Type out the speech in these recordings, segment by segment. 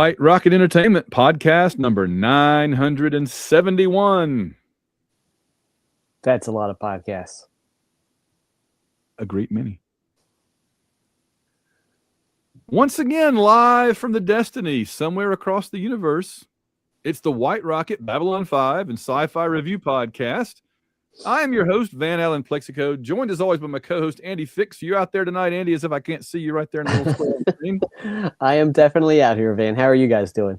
White Rocket Entertainment podcast number 971. That's a lot of podcasts. A great many. Once again, live from the Destiny, somewhere across the universe. It's the White Rocket Babylon 5 and Sci-Fi Review podcast. I am your host, Van Allen Plexico, joined as always by my co-host, Andy Fix. You out there tonight, Andy, as if I can't see you right there in the little square on the screen. I am definitely out here, Van. How are you guys doing?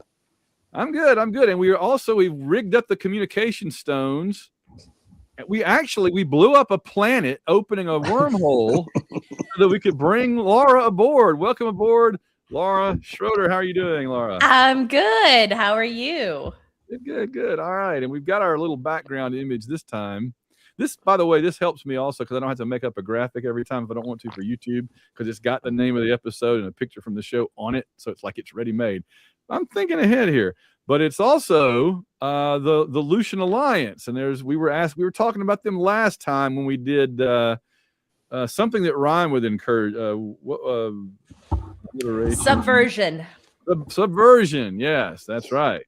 I'm good. And we've rigged up the communication stones. We blew up a planet, opening a wormhole so that we could bring Laura aboard. Welcome aboard, Laura Schroeder. How are you doing, Laura? I'm good. How are you? Good. All right. And we've got our little background image this time. This, by the way, this helps me also because I don't have to make up a graphic every time if I don't want to for YouTube, because it's got the name of the episode and a picture from the show on it. So it's like it's ready made. I'm thinking ahead here. But it's also the Lucian Alliance. And we were talking about them last time when we did something that rhymed with Incursion. Subversion. Subversion. Yes, that's right.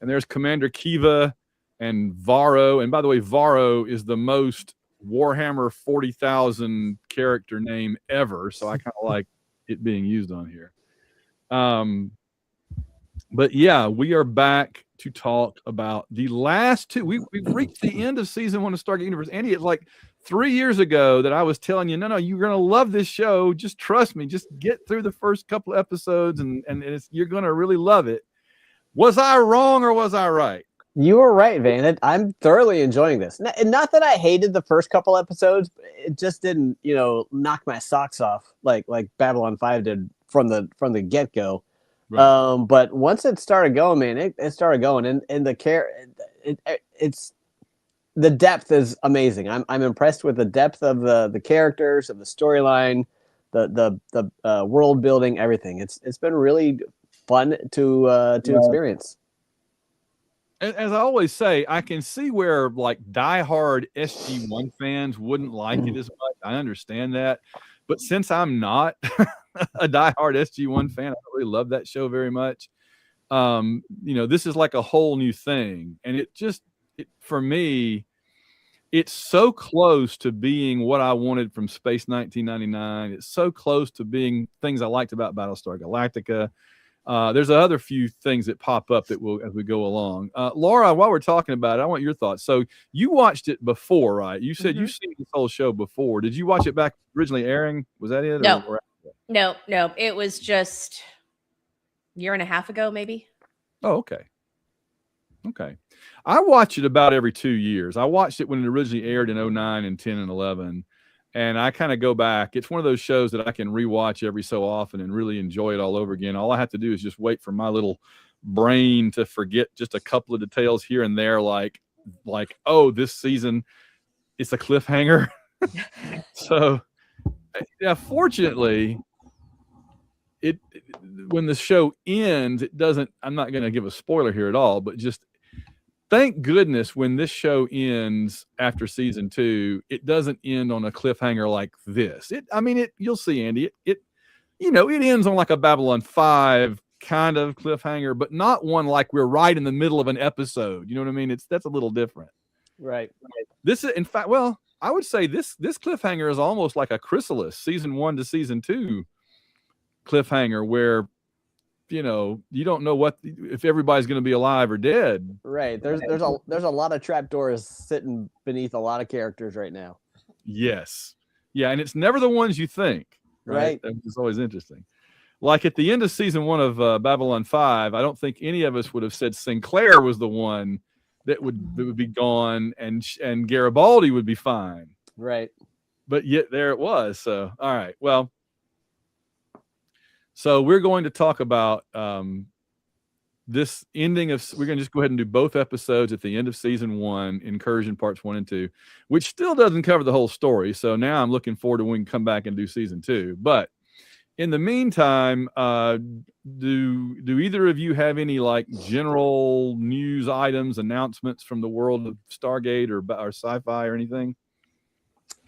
And there's Commander Kiva and Varro. And by the way, Varro is the most Warhammer 40,000 character name ever. So I kind of like it being used on here. But yeah, we are back to talk about the last two. We've reached the end of season 1 of Stargate Universe. Andy, it's like 3 years ago that I was telling you, no, you're going to love this show. Just trust me. Just get through the first couple episodes and you're going to really love it. Was I wrong or was I right? You were right, Van. I'm thoroughly enjoying this. Not that I hated the first couple episodes, but it just didn't, knock my socks off like Babylon 5 did from the get-go. Right. But once it started going, man, it started going, and it's the depth is amazing. I'm impressed with the depth of the characters, of the storyline, the world building, everything. It's been really fun to experience. As I always say, I can see where like diehard SG1 fans wouldn't like it as much. I understand that. But since I'm not a diehard SG1 fan, I don't really love that show very much. This is like a whole new thing. And for me, it's so close to being what I wanted from Space 1999. It's so close to being things I liked about Battlestar Galactica. There's other few things that pop up that will as we go along. Laura, while we're talking about it, I want your thoughts. So you watched it before, right? You said you've seen this whole show before. Did you watch it back originally airing? Was that it? No. No. It was just a year and a half ago, maybe. Oh, okay. I watch it about every 2 years. I watched it when it originally aired in 2009 and 10 and 11. And I kind of go back. It's one of those shows that I can rewatch every so often and really enjoy it all over again. All I have to do is just wait for my little brain to forget just a couple of details here and there, like, oh, this season it's a cliffhanger. So, yeah, fortunately, when the show ends, it doesn't. I'm not going to give a spoiler here at all, but just. Thank goodness when this show ends after season 2, it doesn't end on a cliffhanger like this. You'll see, Andy. It ends on like a Babylon 5 kind of cliffhanger, but not one like we're right in the middle of an episode. You know what I mean? That's a little different. Right. This is, in fact, well, I would say this cliffhanger is almost like a Chrysalis season 1 to season 2 cliffhanger where. You don't know if everybody's going to be alive or dead. Right. There's a lot of trapdoors sitting beneath a lot of characters right now. Yes. Yeah, and it's never the ones you think. Right. It's always interesting. Like at the end of season 1 of Babylon 5, I don't think any of us would have said Sinclair was the one that would be gone and Garibaldi would be fine. Right. But yet there it was. So, all right. Well, so we're going to talk about this ending of. We're going to just go ahead and do both episodes at the end of season 1, Incursion parts 1 and 2, which still doesn't cover the whole story. So now I'm looking forward to when we can come back and do season 2. But in the meantime, do either of you have any like general news items, announcements from the world of Stargate or sci-fi or anything?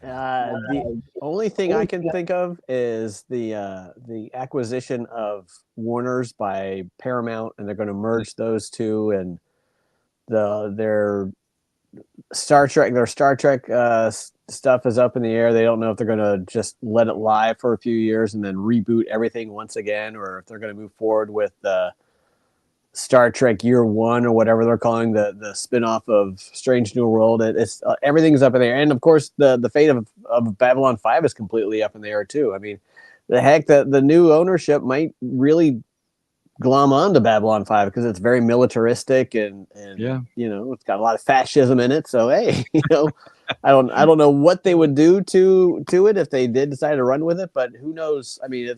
The only thing I can think of is the acquisition of Warner's by Paramount, and they're going to merge those two, and their Star Trek stuff is up in the air. They don't know if they're going to just let it lie for a few years and then reboot everything once again, or if they're going to move forward with Star Trek Year One or whatever they're calling the spinoff of Strange New World. It's everything's up in the air, and of course the fate of Babylon 5 is completely up in the air too. I mean, the new ownership might really glom onto Babylon 5 because it's very militaristic and Yeah. It's got a lot of fascism in it. So hey, I don't know what they would do to it if they did decide to run with it, but who knows? I mean,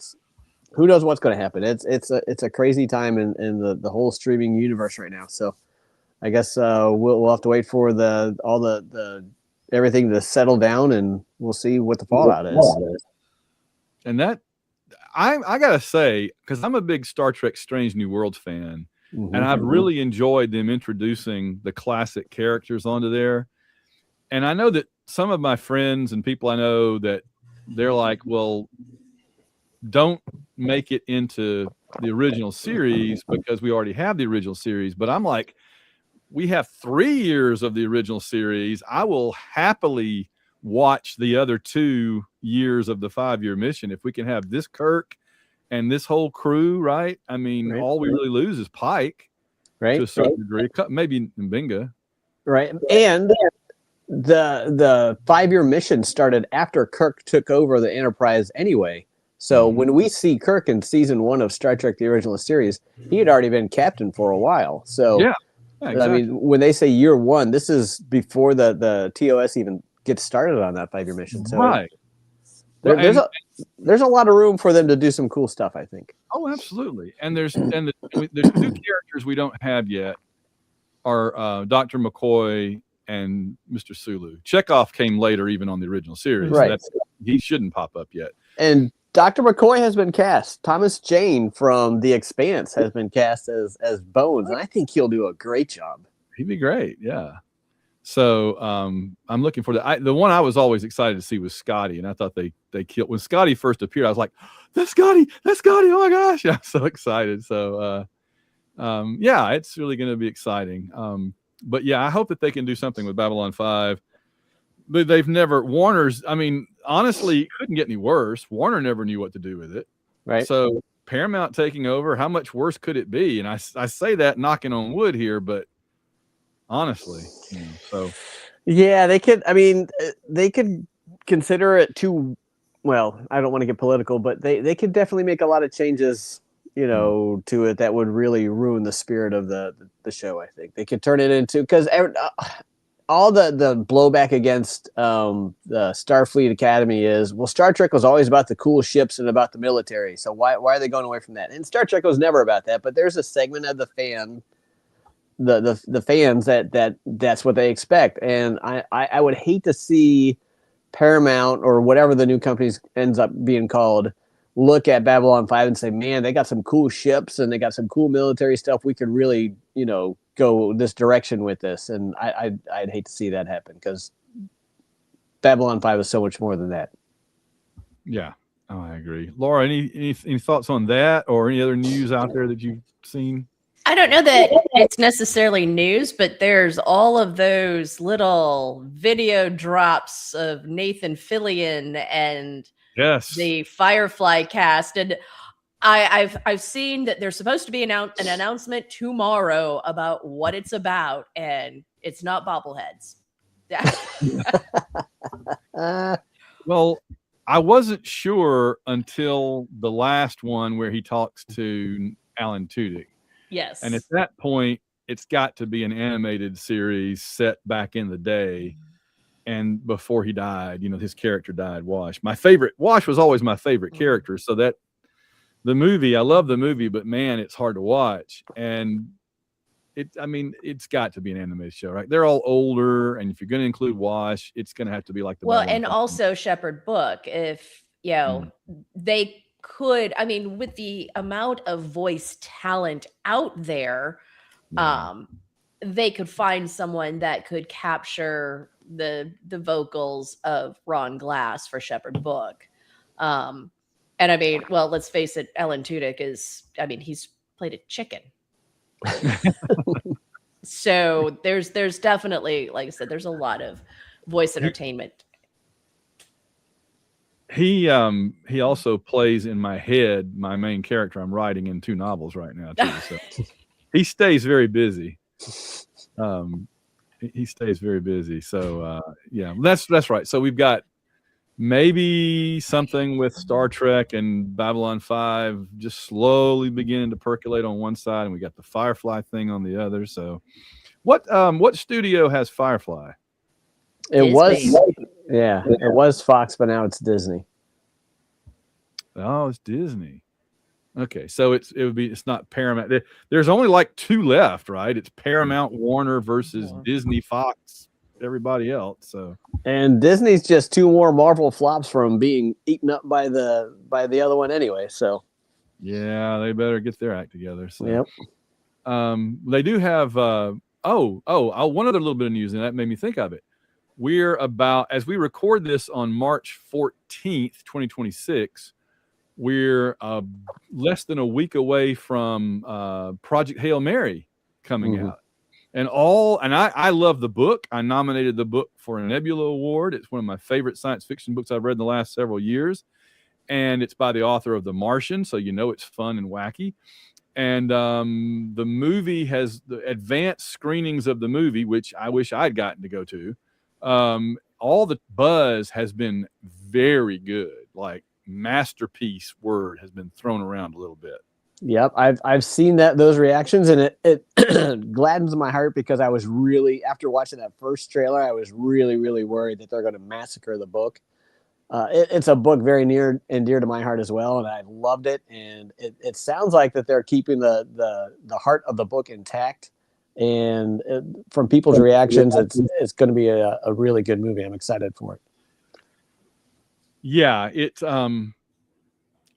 who knows what's going to happen? It's a crazy time in the whole streaming universe right now. So I guess we'll have to wait for all the everything to settle down, and we'll see what the fallout is. And that I gotta say, because I'm a big Star Trek Strange New Worlds fan, and I've really enjoyed them introducing the classic characters onto there. And I know that some of my friends and people I know that they're like, well, don't make it into the original series because we already have the original series. But I'm like, we have 3 years of the original series. I will happily watch the other 2 years of the 5-year mission if we can have this Kirk and this whole crew, right? I mean, all we really lose is Pike, right? To a certain degree, maybe Mbinga, right? And the 5-year mission started after Kirk took over the Enterprise anyway. So when we see Kirk in season 1 of Star Trek: The Original Series, he had already been captain for a while. So yeah, exactly. I mean, when they say year 1, this is before the TOS even gets started on that 5-year mission. So right. There's a lot of room for them to do some cool stuff, I think. Oh, absolutely. And there's 2 characters we don't have yet are Dr. McCoy and Mr. Sulu. Chekhov came later, even on the original series. Right. So he shouldn't pop up yet. And Dr. McCoy has been cast. Thomas Jane from The Expanse has been cast as Bones, and I think he'll do a great job. He'd be great, yeah. So I'm looking for the one I was always excited to see was Scotty, and I thought they killed when Scotty first appeared. I was like, that's Scotty, oh my gosh, I'm so excited. So yeah, it's really going to be exciting. But yeah, I hope that they can do something with Babylon 5. But they've never Warner's. I mean, honestly, it couldn't get any worse. Warner never knew what to do with it, right? So Paramount taking over, how much worse could it be? And I say that knocking on wood here, but honestly, so yeah, they could. I mean, they could consider it too. Well, I don't want to get political, but they could definitely make a lot of changes, to it that would really ruin the spirit of the show. I think they could turn it into because all the blowback against the Starfleet Academy is, well, Star Trek was always about the cool ships and about the military. So why are they going away from that? And Star Trek was never about that. But there's a segment of the fans that's what they expect. And I would hate to see Paramount or whatever the new company ends up being called look at Babylon 5 and say, man, they got some cool ships and they got some cool military stuff. We could really, go this direction with this. And I'd hate to see that happen because Babylon 5 is so much more than that. Yeah. Oh, I agree. Laura, any thoughts on that or any other news out there that you've seen? I don't know that it's necessarily news, but there's all of those little video drops of Nathan Fillion and the Firefly cast. And I've seen that there's supposed to be an announcement tomorrow about what it's about, and it's not bobbleheads. Well, I wasn't sure until the last one where he talks to Alan Tudyk. Yes. And at that point, it's got to be an animated series set back in the day. And before he died, his character died, Wash. Wash was always my favorite character. So that the movie, I love the movie, but man, it's hard to watch. And it's got to be an animated show, right? They're all older. And if you're going to include Wash, it's going to have to be like the and also Shepherd Book. If, they could, with the amount of voice talent out there, they could find someone that could capture the vocals of Ron Glass for Shepherd Book. And I mean, well, let's face it, Alan Tudyk he's played a chicken. So there's definitely, like I said, there's a lot of voice entertainment. He also plays in my head my main character I'm writing in 2 novels right now too. So he stays very busy. He stays very busy. So yeah, that's right. So we've got maybe something with Star Trek and Babylon 5 just slowly beginning to percolate on one side, and we got the Firefly thing on the other. So what studio has Firefly? It was Fox, but now it's Disney. Oh, it's Disney. Okay, so it's not Paramount. There's only like 2 left, right? It's Paramount, Warner versus Disney, Fox, everybody else. So, and Disney's just 2 more Marvel flops from being eaten up by the other one anyway. So, yeah, they better get their act together. So, yep. They do have. One other little bit of news, and that made me think of it. We're about, as we record this on March 14th, 2026. We're less than a week away from Project Hail Mary coming out. And I love the book. I nominated the book for a Nebula Award. It's one of my favorite science fiction books I've read in the last several years. And it's by the author of The Martian, so it's fun and wacky. And the movie has the advanced screenings of the movie, which I wish I'd gotten to go to. All the buzz has been very good. Like, masterpiece word has been thrown around a little bit. Yep, I've seen those reactions, and it gladdens my heart because I was really, after watching that first trailer, I was really, really worried that they're going to massacre the book. It's a book very near and dear to my heart as well, and I loved it. And it sounds like that they're keeping the heart of the book intact. And from people's reactions, it's going to be a really good movie. I'm excited for it. Yeah, it's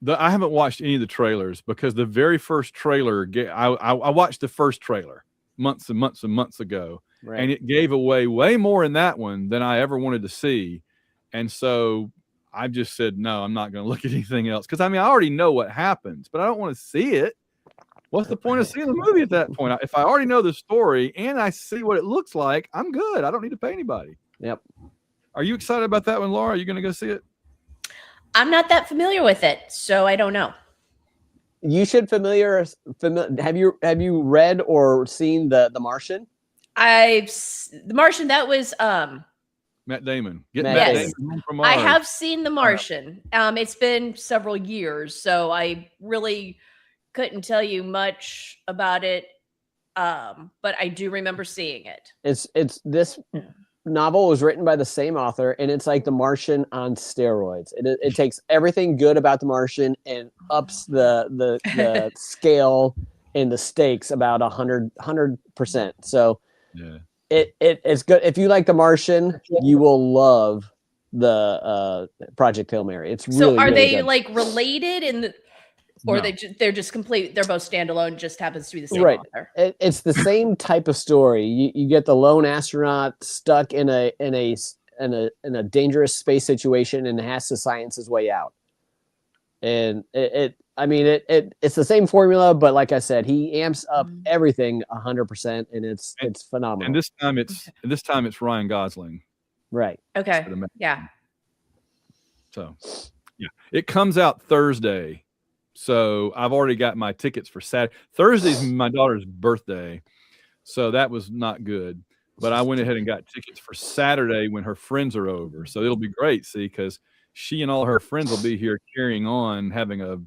I haven't watched any of the trailers because the very first trailer, I watched the first trailer months and months and months ago, right. And it gave away way more in that one than I ever wanted to see. And so I just said, no, I'm not going to look at anything else. Because, I already know what happens, but I don't want to see it. What's the point of seeing the movie at that point? If I already know the story and I see what it looks like, I'm good. I don't need to pay anybody. Yep. Are you excited about that one, Laura? Are you going to go see it? I'm not that familiar with it, so I don't know. You should familiar. Have you read or seen the Martian? The Martian. That was Matt Damon. Matt Damon from Mars. I have seen The Martian. It's been several years, so I really couldn't tell you much about it. But I do remember seeing it. It's this novel was written by the same author, and it's like The Martian on steroids. It takes everything good about The Martian and ups the scale and the stakes about 100%. So yeah, it's good. If you like The Martian, you will love the Project Hail Mary. It's really, so are really they good. Like related in the, or no. They're just complete, they're both standalone, just happens to be the same right. author. It's the same type of story. You get the lone astronaut stuck in a dangerous space situation and has to science his way out. And it's the same formula, but like I said, he amps up everything 100%, and it's phenomenal. And this time it's Ryan Gosling. Right. Okay. Yeah. So yeah, it comes out Thursday. So I've already got my tickets for Saturday. Thursday's my daughter's birthday, so that was not good. But I went ahead and got tickets for Saturday when her friends are over. So it'll be great, because she and all her friends will be here carrying on, having a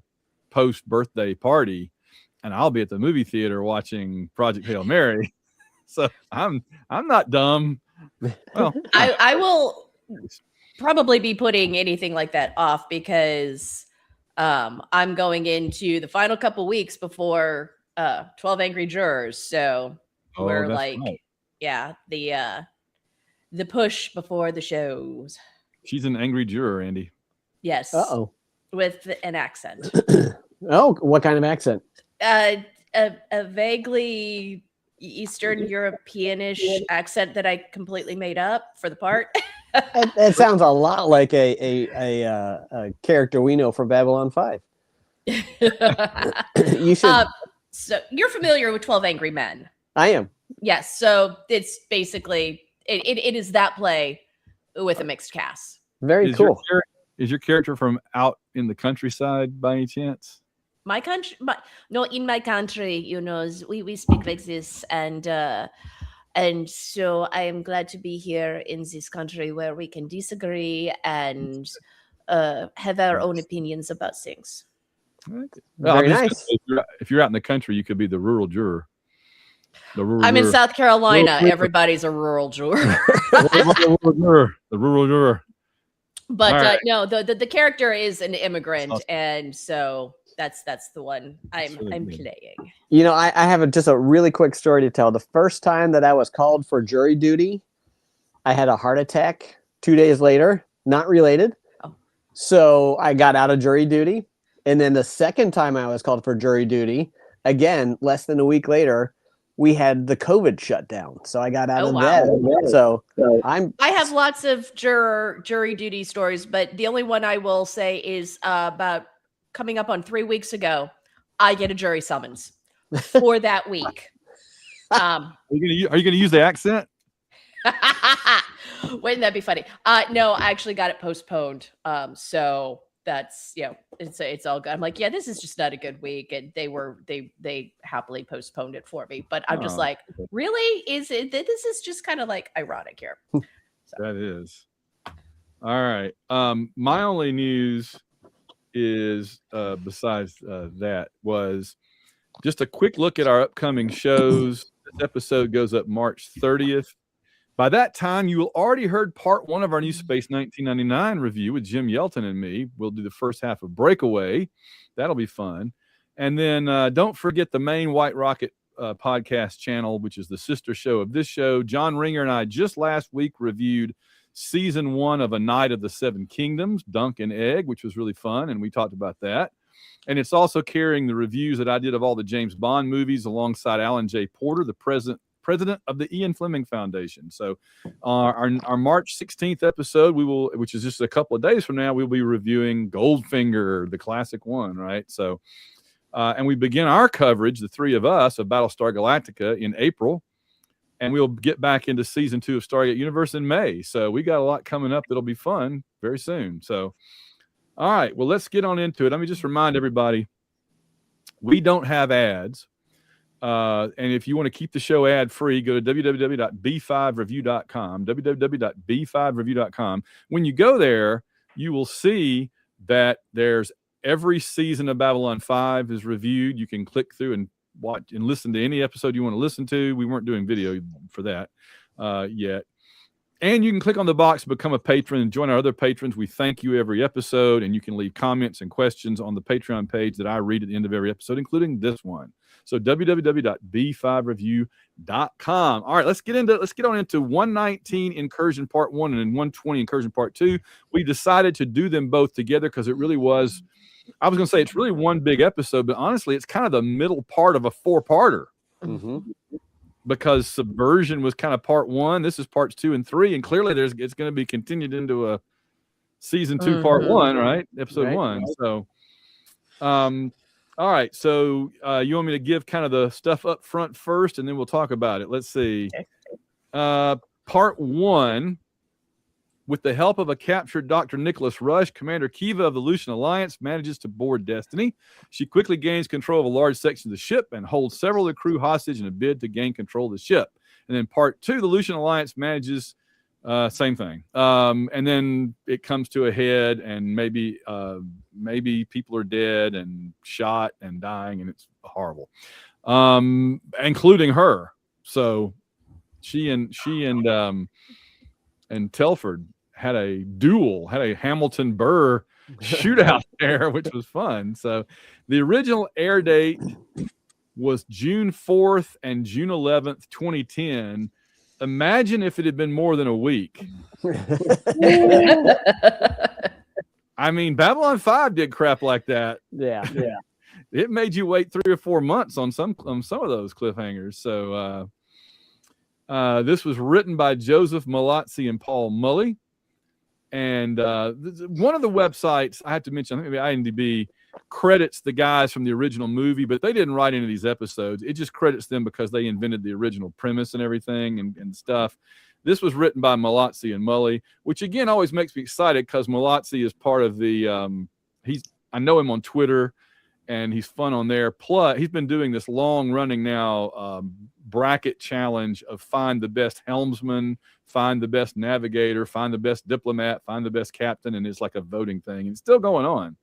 post-birthday party, and I'll be at the movie theater watching Project Hail Mary. So I'm not dumb. Well, I will probably be putting anything like that off because I'm going into the final couple weeks before 12 Angry Jurors. So we're like, right. Yeah, the push before the shows. She's an angry juror, Andy. Yes. Uh-oh. With an accent. Oh, what kind of accent? A vaguely Eastern European-ish accent that I completely made up for the part. That sounds a lot like a character we know from Babylon 5. You should. So you're familiar with 12 Angry Men? I am. Yes. So it's basically it is that play with a mixed cast. Very cool. Is your character from out in the countryside by any chance? My country, no, in my country, we speak like this, and so I am glad to be here in this country where we can disagree and have our own opinions about things. Very nice. If you're out in the country, you could be the rural juror. I'm in South Carolina. Everybody's a rural juror. The rural juror. But right. No, the character is an immigrant, awesome. And so that's the one I'm playing. I have just a really quick story to tell. The first time that I was called for jury duty, I had a heart attack 2 days later, not related. Oh. So I got out of jury duty. And then the second time I was called for jury duty, again, less than a week later, we had the COVID shutdown. So I got out of that. So I have lots of jury duty stories, but the only one I will say is about coming up on 3 weeks ago, I get a jury summons for that week. Are you going to use the accent? Wouldn't that be funny? No, I actually got it postponed. So that's, it's all good. I'm like, yeah, this is just not a good week. And they happily postponed it for me. But I'm just like, really? This is just kind of like ironic here. So. That is. All right. My only news is besides that was just a quick look at our upcoming shows. This episode goes up March 30th. By that time, you will already heard part 1 of our new Space 1999 review with Jim Yelton and me. We'll do the first half of Breakaway. That'll be fun. And then don't forget the main White Rocket podcast channel, which is the sister show of this show. John Ringer and I just last week reviewed season 1 of A Night of the Seven Kingdoms, Dunk and Egg, which was really fun, and we talked about that. And it's also carrying the reviews that I did of all the James Bond movies alongside Alan J. Porter, the president of the Ian Fleming Foundation. So our March 16th episode, which is just a couple of days from now, we'll be reviewing Goldfinger, the classic one, right? So, and we begin our coverage, the three of us, of Battlestar Galactica in April. And we'll get back into season 2 of Stargate Universe in May. So we got a lot coming up that'll be fun very soon. So, all right, well, let's get on into it. Let me just remind everybody, we don't have ads. And if you want to keep the show ad-free, go to www.b5review.com, www.b5review.com. When you go there, you will see that there's every season of Babylon 5 is reviewed. You can click through and watch and listen to any episode you want to listen to. We weren't doing video for that yet. And you can click on the box to become a patron and join our other patrons. We thank you every episode, and you can leave comments and questions on the Patreon page that I read at the end of every episode, including this one. So www.b5review.com. All right, let's get on into 119 Incursion Part 1 and 120 Incursion Part 2. We decided to do them both together because it really was, I was going to say it's really one big episode, but honestly, it's kind of the middle part of a 4-parter. Mm-hmm. Because Subversion was kind of part 1. This is parts 2 and 3, and clearly it's going to be continued into a season 2, part 1, right? Episode 1. So, all right. So you want me to give kind of the stuff up front first, and then we'll talk about it. Let's see. Part 1. With the help of a captured Dr. Nicholas Rush, Commander Kiva of the Lucian Alliance manages to board Destiny. She quickly gains control of a large section of the ship and holds several of the crew hostage in a bid to gain control of the ship. And then part 2, the Lucian Alliance manages same thing. And then it comes to a head, and maybe people are dead and shot and dying, and it's horrible, including her. So she and Telford had a duel, had a Hamilton Burr shootout there, which was fun. So the original air date was June 4th and June 11th, 2010. Imagine if it had been more than a week. I mean, Babylon 5 did crap like that. Yeah. it made you wait 3 or 4 months on some of those cliffhangers. So this was written by Joseph Malazzi and Paul Mully. And one of the websites I have to mention, maybe IMDb, credits the guys from the original movie, but they didn't write any of these episodes. It just credits them because they invented the original premise and everything and stuff. This was written by Malazzi and Mully, which again always makes me excited because Malazzi is part of the I know him on Twitter, and he's fun on there. Plus, he's been doing this long-running now bracket challenge of find the best helmsman, find the best navigator, find the best diplomat, find the best captain, and it's like a voting thing. It's still going on.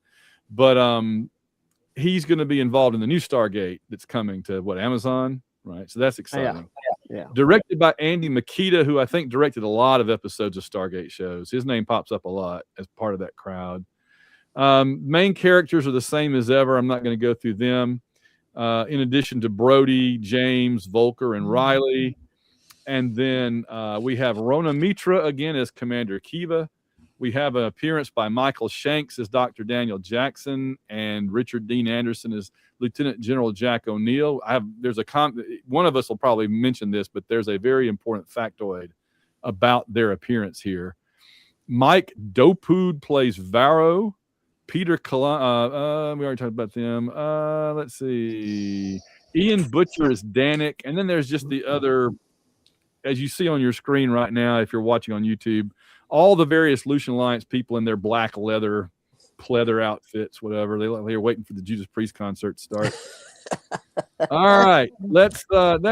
But he's going to be involved in the new Stargate that's coming to, Amazon? Right, so that's exciting. Yeah. Directed by Andy Makita, who I think directed a lot of episodes of Stargate shows. His name pops up a lot as part of that crowd. Main characters are the same as ever. I'm not going to go through them. In addition to Brody, James, Volker, and Riley. And then we have Rona Mitra again as Commander Kiva. We have an appearance by Michael Shanks as Dr. Daniel Jackson and Richard Dean Anderson as Lieutenant General Jack O'Neill. One of us will probably mention this, but there's a very important factoid about their appearance here. Mike Dopood plays Varro. Peter we already talked about them. Let's see. Ian Butcher is Danik. And then there's just the other, as you see on your screen right now, if you're watching on YouTube, all the various Lucian Alliance people in their black leather, pleather outfits, whatever. They're waiting for the Judas Priest concert to start. All right. That's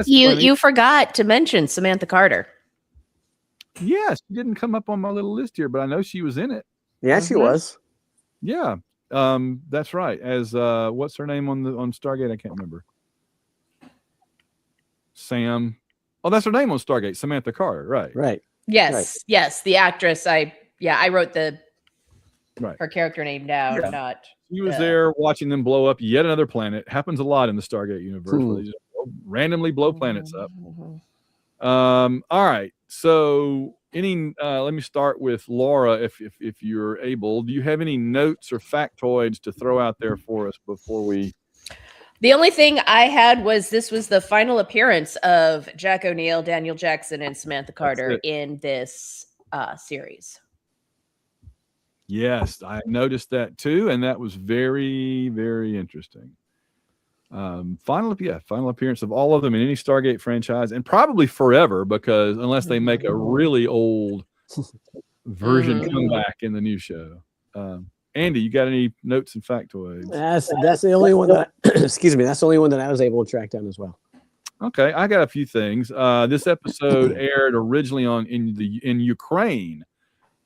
you forgot to mention Samantha Carter. Yes, she didn't come up on my little list here, but I know she was in it. Yeah, she was. Yeah, that's right. As what's her name on Stargate? I can't remember. Sam. Oh, that's her name on Stargate. Samantha Carter. Right. Right. Yes. Right. Yes. The actress. I wrote Right. her character name down. Yeah. Not. She was there watching them blow up yet another planet. Happens a lot in the Stargate universe. Where they just randomly blow planets up. All right. So let me start with Laura, if you're able. Do you have any notes or factoids to throw out there for us before we? The only thing I had was this was the final appearance of Jack O'Neill, Daniel Jackson, and Samantha Carter in this series. Yes, I noticed that too, and that was very, very interesting. Final appearance of all of them in any Stargate franchise, and probably forever, because unless they make a really old version come back in the new show. Andy, you got any notes and factoids? That's the only one that excuse me, that's the only one that I was able to track down as well. Okay, I got a few things. This episode aired originally in Ukraine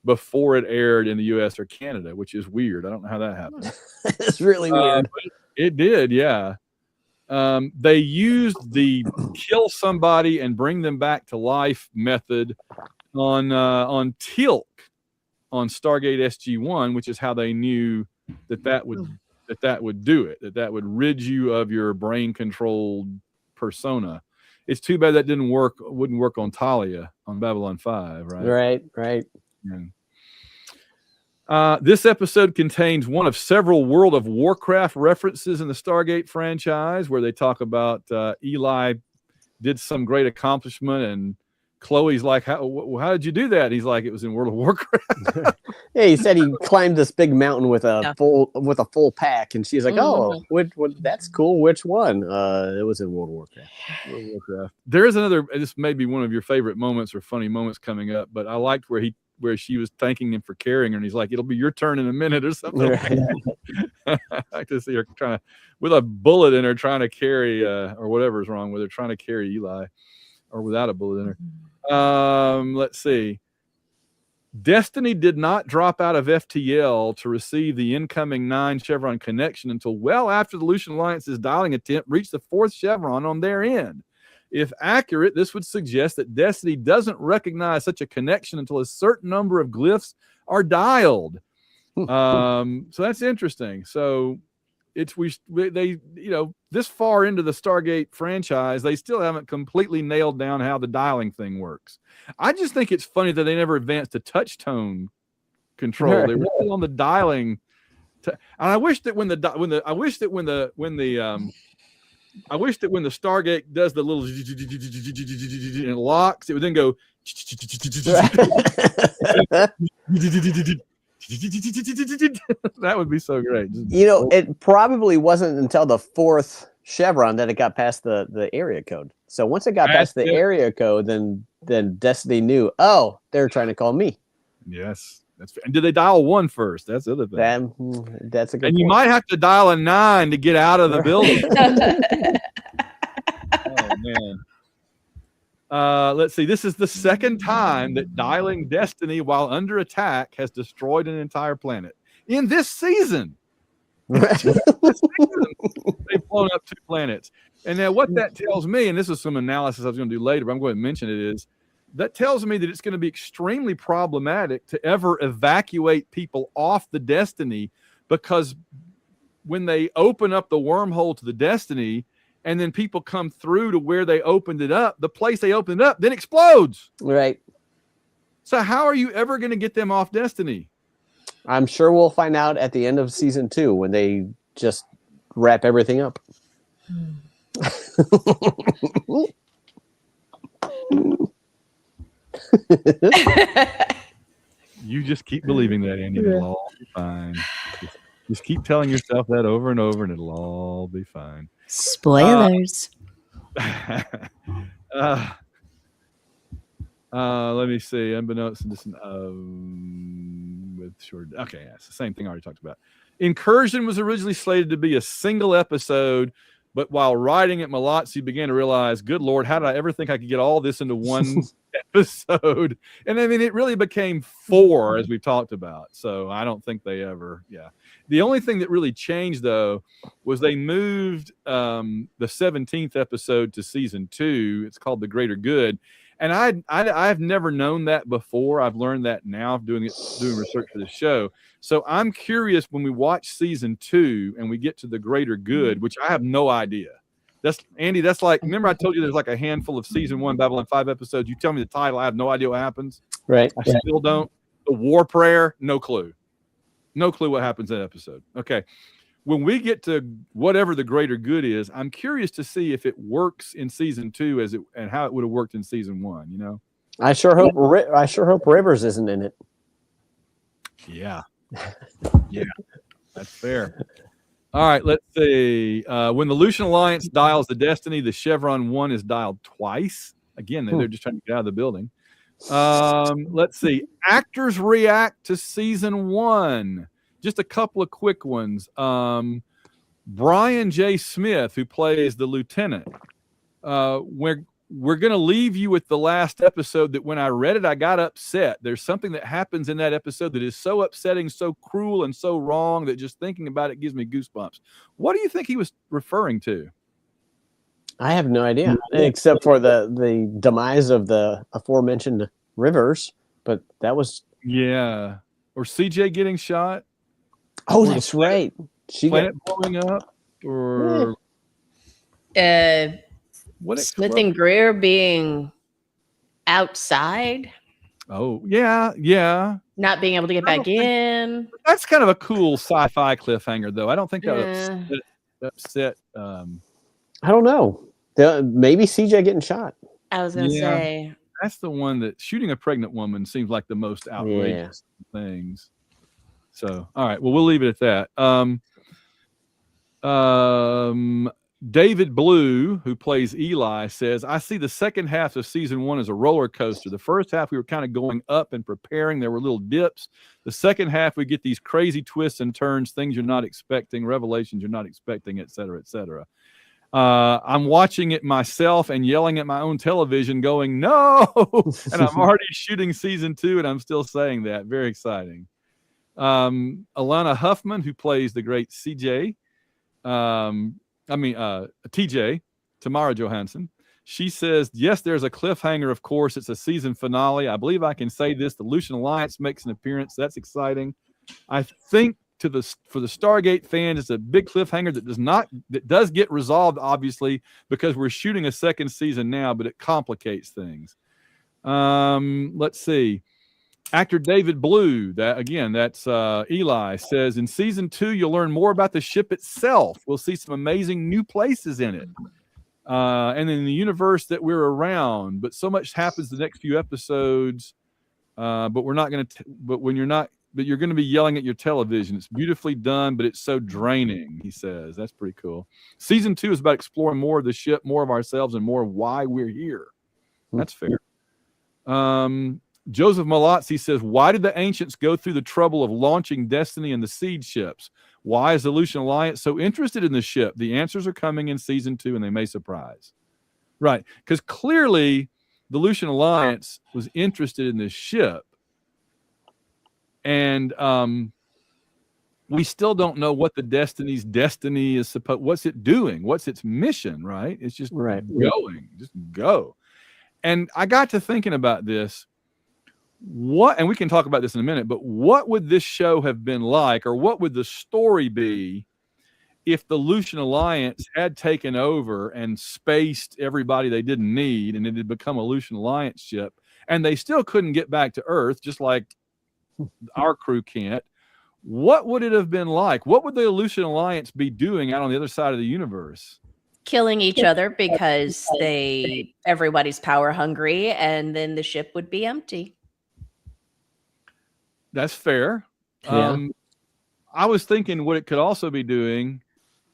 before it aired in the US or Canada, which is weird. I don't know how that happened. It's really weird. It did, yeah. They used the kill somebody and bring them back to life method on Teal'c on Stargate SG-1, which is how they knew that would do it, that would rid you of your brain controlled persona. It's too bad that wouldn't work on Talia on Babylon 5, right? Right. This episode contains one of several World of Warcraft references in the Stargate franchise, where they talk about Eli did some great accomplishment, and Chloe's like, how did you do that? And he's like, it was in World of Warcraft. Yeah, he said he climbed this big mountain with a full pack, and she's like, oh, that's cool. Which one? It was in World of Warcraft. There is another. This may be one of your favorite moments or funny moments coming up, but I liked where she was thanking him for carrying her, and he's like, it'll be your turn in a minute or something. I like to see her with a bullet in her trying to carry or whatever's wrong with her, trying to carry Eli, or without a bullet in her. Let's see. Destiny did not drop out of FTL to receive the incoming 9 chevron connection until well after the Lucian Alliance's dialing attempt reached the 4th chevron on their end. If accurate, this would suggest that Destiny doesn't recognize such a connection until a certain number of glyphs are dialed. So that's interesting. So they this far into the Stargate franchise, they still haven't completely nailed down how the dialing thing works. I just think it's funny that they never advanced to touch tone control. They were still on the dialing And I wish that when the Stargate does the little and it locks, it would then go. That would be so great. It probably wasn't until the 4th chevron that it got past the area code. So once it got past the area code, then Destiny knew, oh, they're trying to call me. Yes. And did they dial 1 first? That's the other thing. That's a good And point. you might have to dial a 9 to get out of the building. Oh, man. Let's see. This is the second time that dialing Destiny while under attack has destroyed an entire planet. In this season. They've blown up 2 planets. And now what that tells me, and this is some analysis I was going to do later, but I'm going to mention it, is that tells me that it's going to be extremely problematic to ever evacuate people off the Destiny, because when they open up the wormhole to the Destiny and then people come through to where they opened it up, the place they opened it up then explodes. Right. So how are you ever going to get them off Destiny? I'm sure we'll find out at the end of season 2 when they just wrap everything up. You just keep believing that, Andy. It'll all be fine. Just keep telling yourself that over and over, and it'll all be fine. Spoilers. Let me see. Unbeknownst to this, with short. Okay, yeah, it's the same thing I already talked about. Incursion was originally slated to be a single episode, but while writing it, Malazzi began to realize, good Lord, how did I ever think I could get all this into one episode? And I mean, it really became 4, as we've talked about. So I don't think they ever, The only thing that really changed, though, was they moved the 17th episode to season 2. It's called The Greater Good. And I've never known that before. I've learned that now doing research for the show. So I'm curious when we watch season 2 and we get to The Greater Good, which I have no idea. Andy, that's like, remember I told you there's like a handful of season 1 Babylon 5 episodes. You tell me the title, I have no idea what happens. Right. I still don't. The War Prayer, no clue. No clue what happens in that episode. Okay. When we get to whatever The Greater Good is, I'm curious to see if it works in season 2 and how it would have worked in season 1, you know? I sure hope Rivers isn't in it. Yeah. Yeah. That's fair. All right, let's see. When the Lucian Alliance dials the Destiny, the Chevron 1 is dialed twice. Again, they're just trying to get out of the building. Let's see. Actors react to season 1. Just a couple of quick ones. Brian J. Smith, who plays the lieutenant. We're going to leave you with the last episode that when I read it, I got upset. There's something that happens in that episode that is so upsetting, so cruel, and so wrong that just thinking about it gives me goosebumps. What do you think he was referring to? I have no idea, except for the demise of the aforementioned Rivers. But that was... Yeah. Or CJ getting shot. Oh, that's right. Planet blowing up, or Smith and Greer being outside. Oh, yeah. Not being able to get back in. That's kind of a cool sci-fi cliffhanger, though. I don't think that upset. I don't know. Maybe CJ getting shot. I was going to say. That's the one that shooting a pregnant woman seems like the most outrageous things. So, all right. Well, we'll leave it at that. David Blue, who plays Eli, says, I see the second half of season 1 as a roller coaster. The first half, we were kind of going up and preparing. There were little dips. The second half, we get these crazy twists and turns, things you're not expecting, revelations you're not expecting, et cetera, et cetera. I'm watching it myself and yelling at my own television going, no! And I'm already shooting season 2, and I'm still saying that. Very exciting. Alana Huffman, who plays the great TJ, Tamara Johansson. She says, yes, there's a cliffhanger, of course. It's a season finale. I believe I can say this. The Lucian Alliance makes an appearance. That's exciting. I think for the Stargate fans, it's a big cliffhanger that does get resolved, obviously, because we're shooting a second season now, but it complicates things. Let's see. Actor David Blue, that's Eli, says in season 2 you'll learn more about the ship itself. We'll see some amazing new places in it, and in the universe that we're around. But so much happens the next few episodes. But we're not going to. But when you're not, but you're going to be yelling at your television. It's beautifully done, but it's so draining. He says that's pretty cool. Season 2 is about exploring more of the ship, more of ourselves, and more of why we're here. That's fair. Joseph Malazzi says, why did the ancients go through the trouble of launching Destiny and the seed ships? Why is the Lucian Alliance so interested in the ship? The answers are coming in season 2, and they may surprise. Right, because clearly the Lucian Alliance was interested in this ship, and we still don't know what the Destiny's destiny is supposed. What's it doing? What's its mission? Right? It's just going, just go. And I got to thinking about this. And we can talk about this in a minute, but what would this show have been like, or what would the story be if the Lucian Alliance had taken over and spaced everybody they didn't need, and it had become a Lucian Alliance ship, and they still couldn't get back to Earth, just like our crew can't? What would it have been like? What would the Lucian Alliance be doing out on the other side of the universe? Killing each other because everybody's power hungry, and then the ship would be empty. That's fair. Yeah. I was thinking what it could also be doing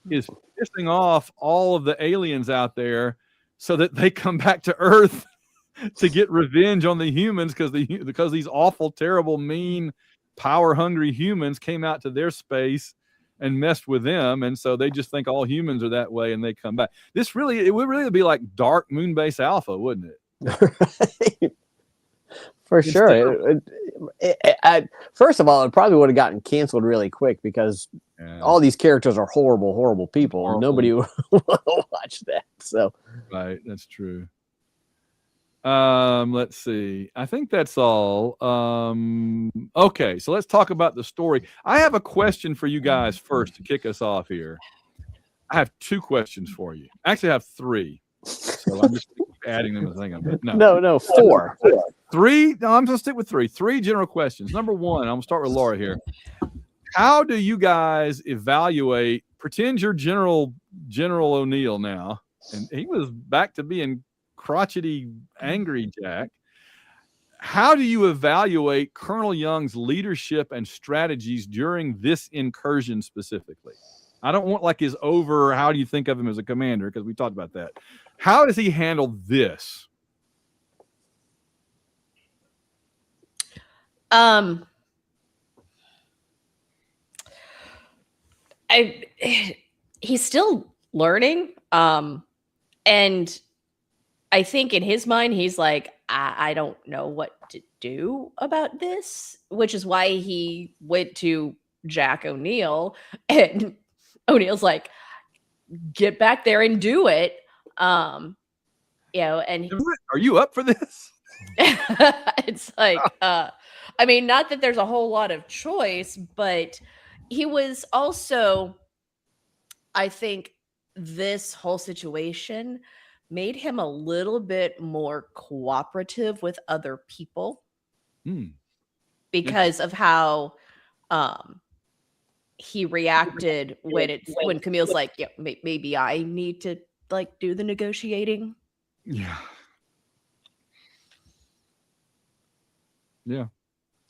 is pissing off all of the aliens out there so that they come back to Earth to get revenge on the humans, because these awful, terrible, mean, power-hungry humans came out to their space and messed with them, and so they just think all humans are that way, and they come back. It would really be like Dark Moonbase Alpha, wouldn't it? For sure. First of all, it probably would have gotten canceled really quick, because all these characters are horrible, horrible people. And nobody will watch that. So, right, that's true. Let's see. I think that's all. Okay, so let's talk about the story. I have a question for you guys first to kick us off here. I have 2 questions for you. Actually, I have 3. So I'm just adding them as I think. No, 4. 3. No, I'm going to stick with 3. 3 general questions. Number 1, I'm going to start with Laura here. How do you guys evaluate? Pretend you're General O'Neill now, and he was back to being crotchety, angry Jack. How do you evaluate Colonel Young's leadership and strategies during this incursion specifically? I don't want like his how do you think of him as a commander, because we talked about that. How does he handle this? He's still learning. And I think in his mind, he's like, I don't know what to do about this, which is why he went to Jack O'Neill, and O'Neill's like, get back there and do it. And are you up for this? It's like, I mean, not that there's a whole lot of choice, but he was also, I think this whole situation made him a little bit more cooperative with other people because of how he reacted when Camille's like, yeah, maybe I need to like do the negotiating. Yeah.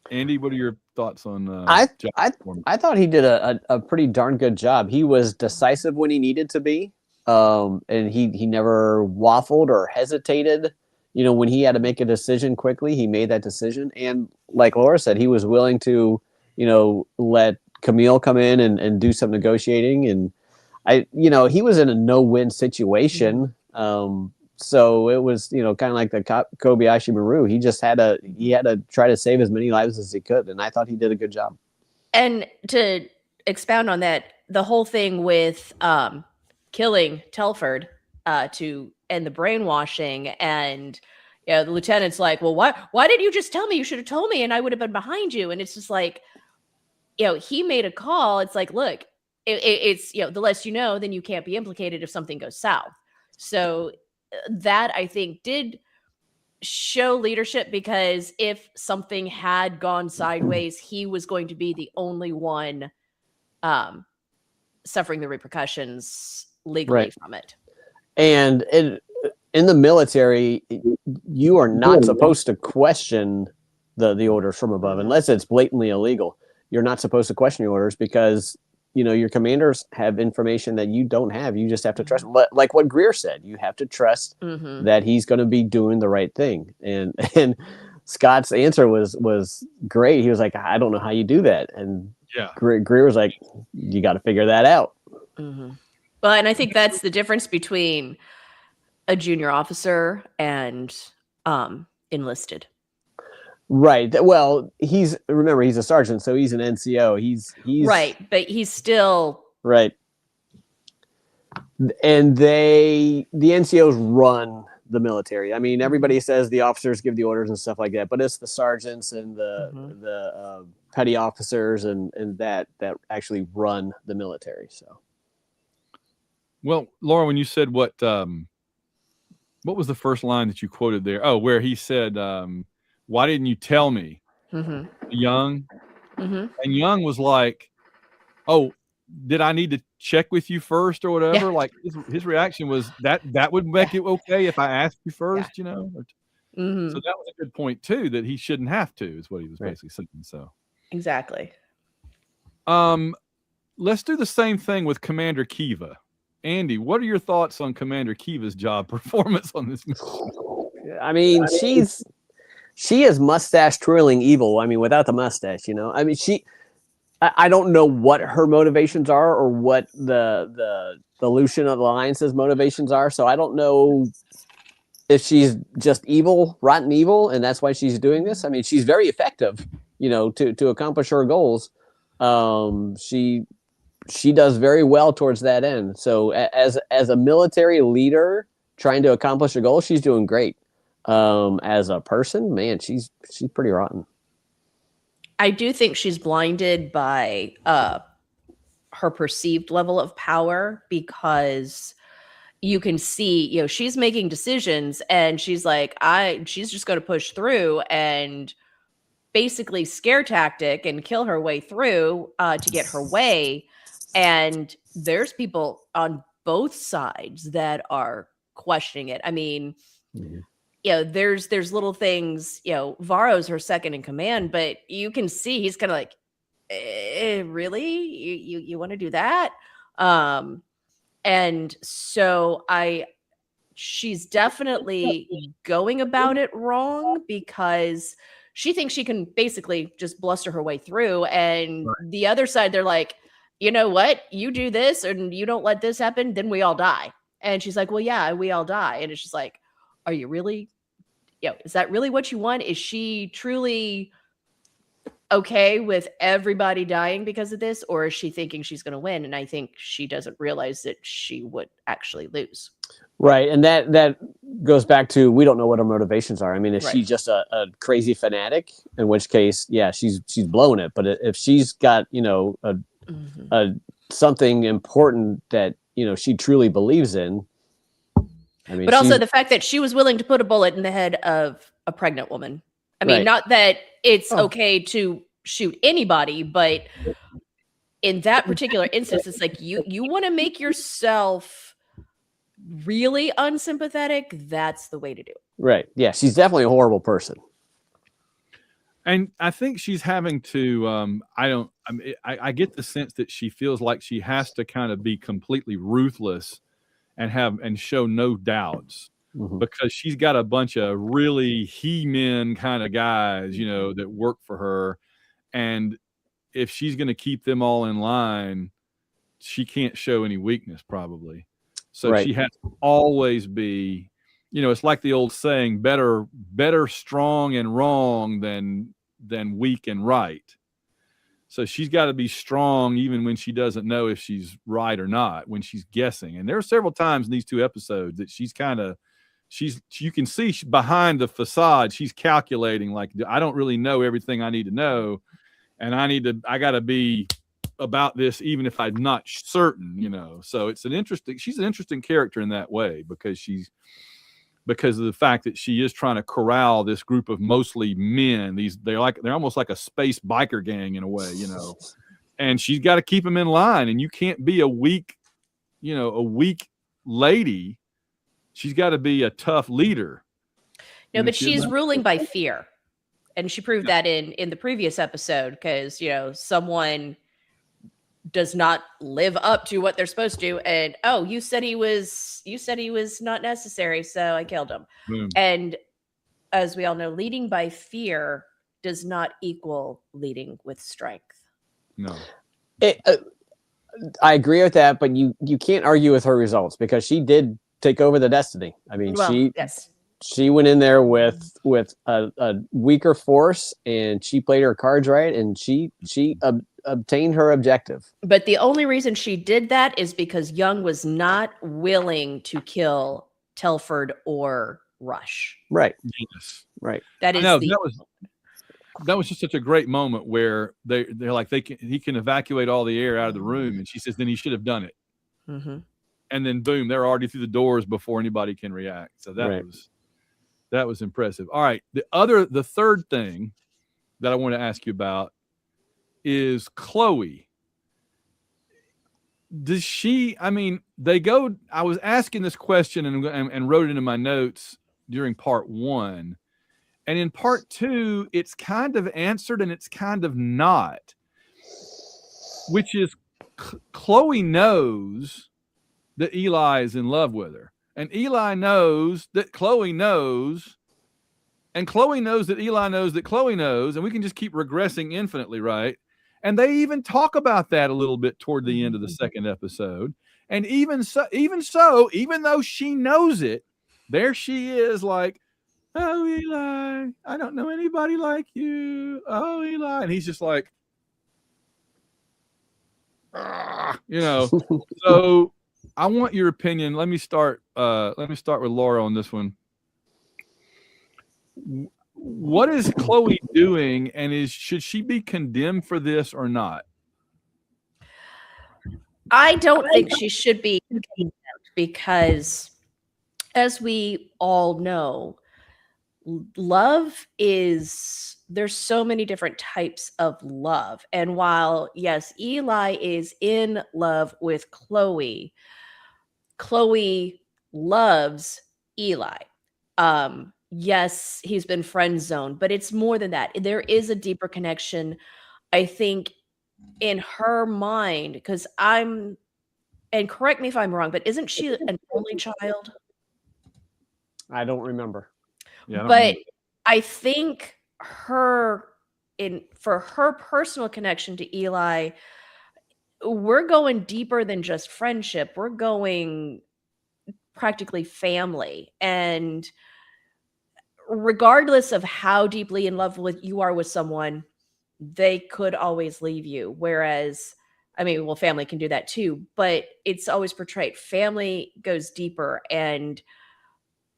Andy, what are your thoughts on I thought he did a pretty darn good job. He was decisive when he needed to be, and he never waffled or hesitated. When he had to make a decision quickly, he made that decision. And like Laura said, he was willing to let Camille come in and do some negotiating. And he was in a no-win situation. So it was, kind of like the Kobayashi Maru. He just had to try to save as many lives as he could. And I thought he did a good job. And to expound on that, the whole thing with killing Telford to end the brainwashing, and the lieutenant's like, well, why didn't you just tell me? You should have told me and I would have been behind you. And it's just like, he made a call. It's like, look, it's, the less you know, then you can't be implicated if something goes south. So that, I think, did show leadership, because if something had gone sideways, he was going to be the only one suffering the repercussions legally from it. And in the military, you are not supposed to question the orders from above unless it's blatantly illegal. You're not supposed to question your orders because your commanders have information that you don't have. You just have to trust. Like what Greer said, you have to trust that he's going to be doing the right thing. And Scott's answer was great. He was like, I don't know how you do that. And Greer was like, you got to figure that out. Well, and I think that's the difference between a junior officer and enlisted. Right. Well, remember he's a sergeant, so he's an NCO. He's right, but he's still right. And the NCOs run the military. I mean, everybody says the officers give the orders and stuff like that, but it's the sergeants and the petty officers and that actually run the military. So, well, Laura, when you said what was the first line that you quoted there? Oh, where he said, "Why didn't you tell me?" Young, and Young was like, "Oh, did I need to check with you first or whatever?" Yeah. Like his reaction was that would make it okay if I asked you first, So that was a good point too, that he shouldn't have to, is what he was basically saying. So exactly. Let's do the same thing with Commander Kiva. Andy, what are your thoughts on Commander Kiva's job performance on this mission? I mean, she is mustache twirling evil. I mean, without the mustache, I mean, I don't know what her motivations are or what the Lucian of the Alliance's motivations are. So I don't know if she's just evil, rotten evil, and that's why she's doing this. I mean, she's very effective, to accomplish her goals. She does very well towards that end. So as a military leader trying to accomplish a goal, she's doing great. As a person, man, she's pretty rotten. I do think she's blinded by her perceived level of power, because you can see, she's making decisions and she's like, she's just going to push through and basically scare tactic and kill her way through to get her way. And there's people on both sides that are questioning it. I mean, there's little things, Varro's her second in command, but you can see he's kind of like, really? You want to do that? And so she's definitely going about it wrong, because she thinks she can basically just bluster her way through. And the other side, they're like, you know what? You do this and you don't let this happen, then we all die. And she's like, well, yeah, we all die. And it's just like, are you really, is that really what you want? Is she truly okay with everybody dying because of this? Or is she thinking she's going to win? And I think she doesn't realize that she would actually lose. Right. And that goes back to, we don't know what her motivations are. I mean, is she just a crazy fanatic? In which case, yeah, she's blowing it. But if she's got, a something important that, she truly believes in. I mean, but also the fact that she was willing to put a bullet in the head of a pregnant woman. I mean, not that it's okay to shoot anybody, but in that particular instance, it's like you want to make yourself really unsympathetic. That's the way to do it. Right. Yeah. She's definitely a horrible person. And I think she's having to, I get the sense that she feels like she has to kind of be completely ruthless and show no doubts, because she's got a bunch of really he-men kind of guys, that work for her. And if she's going to keep them all in line, she can't show any weakness probably. So she has to always be, it's like the old saying, better strong and wrong than weak and right. So she's got to be strong even when she doesn't know if she's right or not, when she's guessing. And there are several times in these two episodes that you can see behind the facade, she's calculating, like, I don't really know everything I need to know. And I got to be about this, even if I'm not certain, So she's an interesting character in that way, because she's because of the fact that she is trying to corral this group of mostly men. They're almost like a space biker gang in a way, you know. And she's got to keep them in line, and you can't be a weak lady. She's got to be a tough leader. No, but she's ruling by fear. And she proved that in the previous episode, because, you know, someone does not live up to what they're supposed to, and you said he was not necessary, so I killed him. And as we all know, leading by fear does not equal leading with strength. No. I agree with that, but you can't argue with her results, because she did take over the Destiny. I mean, she went in there with a weaker force, and she played her cards right, and she obtained her objective. But the only reason she did that is because Young was not willing to kill Telford or Rush. Right. Yes. Right. That is that was just such a great moment where they're like, he can evacuate all the air out of the room, and she says, then he should have done it. Mm-hmm. And then boom, they're already through the doors before anybody can react. So that was impressive. All right, the third thing that I want to ask you about is Chloe. Does she? I mean, I was asking this question and wrote it into my notes during part 1. And in part 2, it's kind of answered and it's kind of not, which is Chloe knows that Eli is in love with her, and Eli knows that Chloe knows, and Chloe knows that Eli knows that Chloe knows, and we can just keep regressing infinitely, right? And they even talk about that a little bit toward the end of the second episode. And even though she knows it, there she is like, oh, Eli, I don't know anybody like you. Oh, Eli. And he's just like, you know. So I want your opinion. Let me start with Laura on this one. What is Chloe doing, and should she be condemned for this or not? I don't think she should be condemned, because, as we all know, there's so many different types of love. And while, yes, Eli is in love with Chloe loves Eli. Yes, he's been friend zoned, but it's more than that. There is a deeper connection, I think, in her mind, and correct me if I'm wrong, but isn't she an only child? I don't remember. Yeah, but I think for her personal connection to Eli, we're going deeper than just friendship. We're going practically family. And regardless of how deeply in love you are with someone, they could always leave you. Whereas, I mean, well, family can do that too, but it's always portrayed. Family goes deeper, and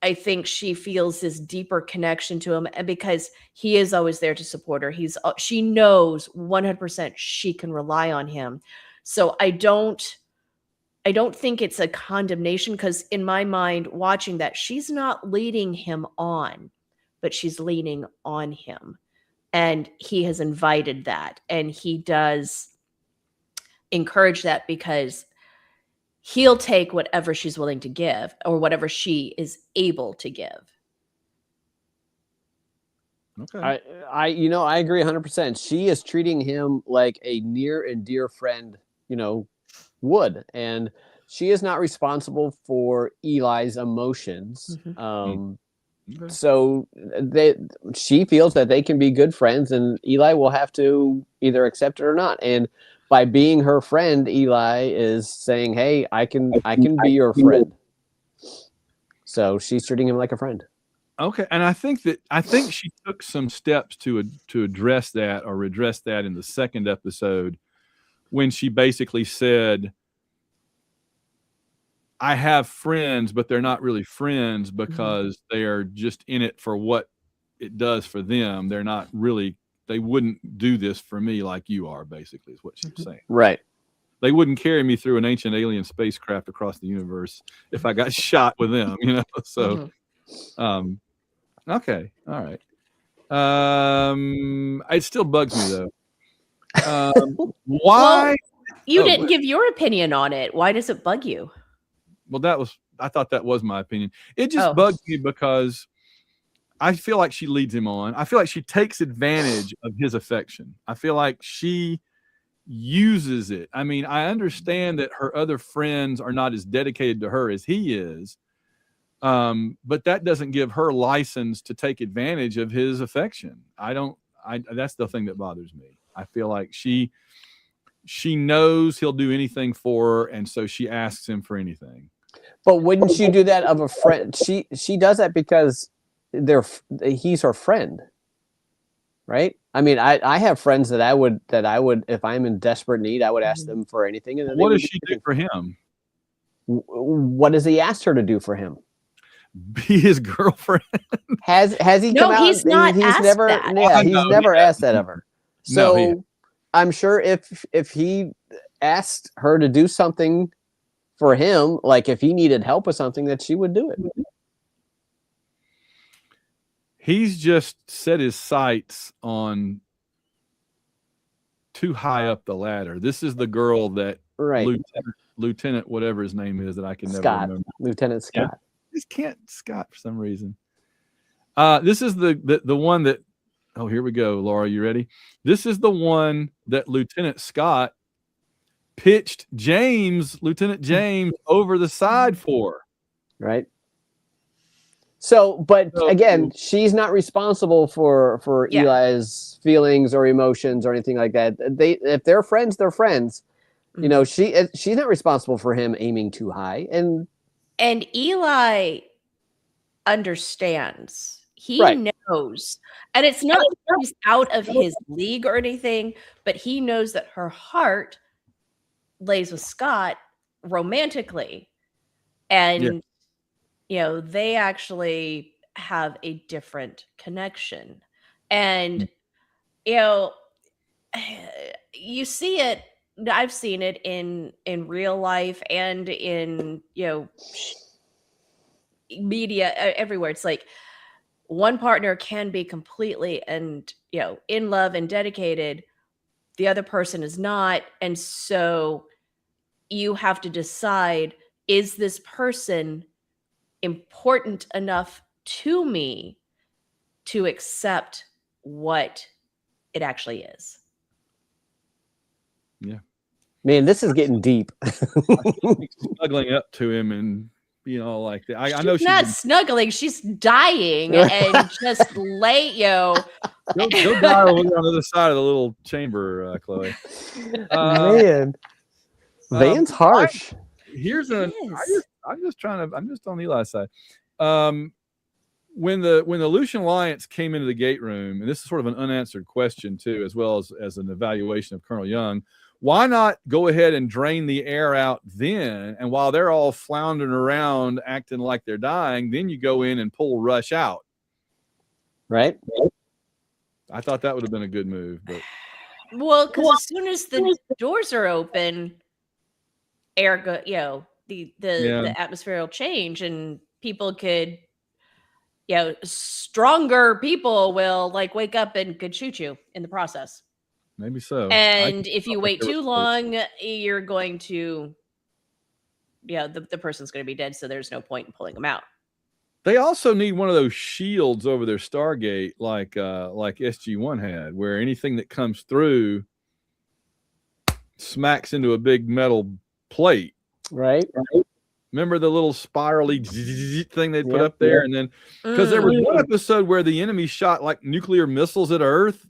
I think she feels this deeper connection to him, and because he is always there to support her, she knows 100% she can rely on him. So I don't think it's a condemnation, because in my mind, watching that, she's not leading him on, but she's leaning on him, and he has invited that, and he does encourage that, because he'll take whatever she's willing to give, or whatever she is able to give. Okay. I agree 100%. She is treating him like a near and dear friend, would. And she is not responsible for Eli's emotions. Mm-hmm. So she feels that they can be good friends, and Eli will have to either accept it or not. And by being her friend, Eli is saying, hey, I can be your friend. So she's treating him like a friend. Okay. And I think she took some steps to address that or redress that in the second episode, when she basically said, I have friends, but they're not really friends, because they are just in it for what it does for them. They're not really, they wouldn't do this for me like you are, basically, is what she's saying. Right. They wouldn't carry me through an ancient alien spacecraft across the universe if I got shot with them, So Okay, all right. It still bugs me though. Why? Well, you didn't give your opinion on it. Why does it bug you? Well, I thought that was my opinion. It just bugs me because I feel like she leads him on. I feel like she takes advantage of his affection. I feel like she uses it. I mean, I understand that her other friends are not as dedicated to her as he is. But that doesn't give her license to take advantage of his affection. That's the thing that bothers me. I feel like she knows he'll do anything for her, and so she asks him for anything. But wouldn't you do that of a friend? She does that because he's her friend, right? I mean, I have friends that I would if I'm in desperate need, I would ask them for anything. And what does she do for him? What has he asked her to do for him? Be his girlfriend. Has he come out? He's not. He's asked never. that. Yeah, he's never asked that of her. So No, I'm sure if he asked her to do something for him, like if he needed help with something, that she would do it. He's just set his sights on too high up the ladder. This is the girl that Lieutenant whatever his name is that I can never remember. Lieutenant Scott. Yeah. Just can't Scott for some reason. This is the one that. Oh, here we go, Laura. You ready? This is the one that Lieutenant Scott pitched Lieutenant James, over the side for. Right. So, but again, she's not responsible for Eli's feelings or emotions or anything like that. If they're friends, they're friends. Mm-hmm. You know, she's not responsible for him aiming too high. And Eli understands. He knows. And it's not that he's out of his league or anything, but he knows that her heart lays with Scott romantically. And, they actually have a different connection. And, you see it. I've seen it in real life and in, media everywhere. It's like one partner can be completely and, in love and dedicated. The other person is not. And so you have to decide, is this person important enough to me to accept what it actually is? Yeah. Man, this is getting deep. Snuggling up to him and, like that. I know she's not snuggling. She's dying and just go die over on the other side of the little chamber, Chloe. Man, Van's harsh. I'm just on Eli's side. When the Lucian Alliance came into the gate room, and this is sort of an unanswered question too, as well as an evaluation of Colonel Young. Why not go ahead and drain the air out then? And while they're all floundering around acting like they're dying, then you go in and pull Rush out. Right. I thought that would have been a good move. But because as soon as the doors are open, air go, the atmosphere will change and people could, stronger people will wake up and could shoot you in the process. Maybe so. And if you wait too long, you're going to, the person's going to be dead. So there's no point in pulling them out. They also need one of those shields over their Stargate, like SG1 had, where anything that comes through smacks into a big metal plate. Right. Remember the little spirally thing they'd put up there? And then, because there was one episode where the enemy shot like nuclear missiles at Earth.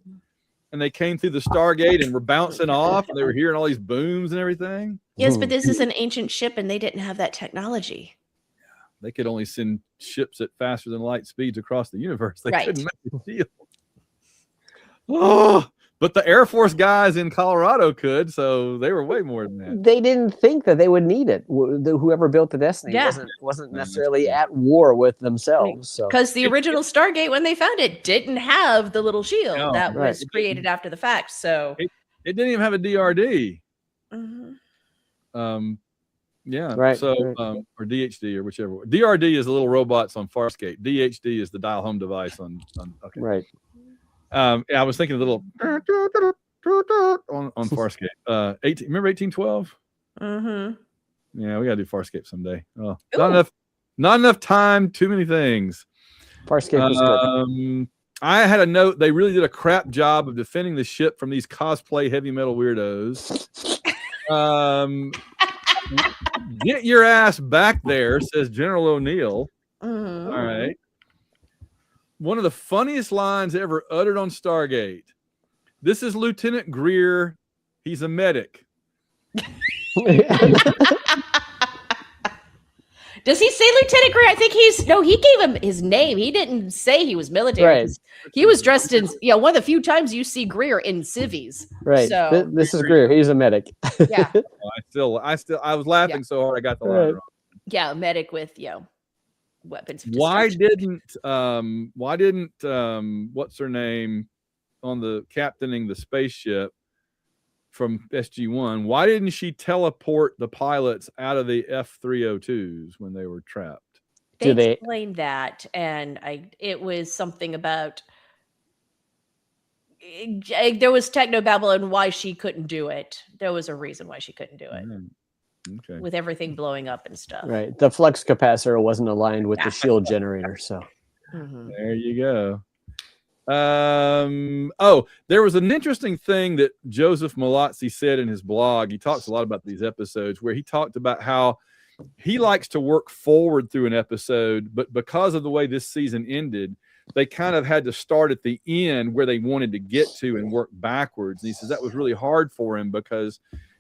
And they came through the Stargate and were bouncing off, and they were hearing all these booms and everything. Yes, but this is an ancient ship, and they didn't have that technology. Yeah, they could only send ships at faster than light speeds across the universe. They couldn't make a deal. Oh, but the Air Force guys in Colorado could, so they were way more than that. They didn't think that they would need it. Whoever built the Destiny wasn't necessarily at war with themselves. Because the original Stargate, when they found it, didn't have the little shield that was created after the fact. So it didn't even have a DRD. Mm-hmm. Yeah. Right. So, or DHD or whichever. DRD is the little robots on Farscape. DHD is the dial home device on okay. Right. I was thinking of the little on Farscape. Remember 1812? Mm-hmm. Yeah, we gotta do Farscape someday. Oh, not enough time, too many things. Farscape was good. I had a note. They really did a crap job of defending the ship from these cosplay heavy metal weirdos. Get your ass back there, says General O'Neill. Mm-hmm. All right. One of the funniest lines ever uttered on Stargate. This is Lieutenant Greer. He's a medic. Does he say Lieutenant Greer? I think he gave him his name. He didn't say he was military. Right. He was dressed in, one of the few times you see Greer in civvies. Right. So this is Greer. He's a medic. Yeah. I was laughing so hard I got the line wrong. Yeah, a medic with, weapons of Why destruction. didn't what's her name on the captaining the spaceship from SG1, why didn't she teleport the pilots out of the F-302s when they were trapped? They explained that, and it was something about there was technobabble and why she couldn't do it. There was a reason why she couldn't do it. Okay. With everything blowing up and stuff. Right. The flux capacitor wasn't aligned with the shield generator, so. Mm-hmm. There you go. There was an interesting thing that Joseph Malazzi said in his blog. He talks a lot about these episodes where he talked about how he likes to work forward through an episode, but because of the way this season ended, they kind of had to start at the end where they wanted to get to and work backwards. And he says that was really hard for him because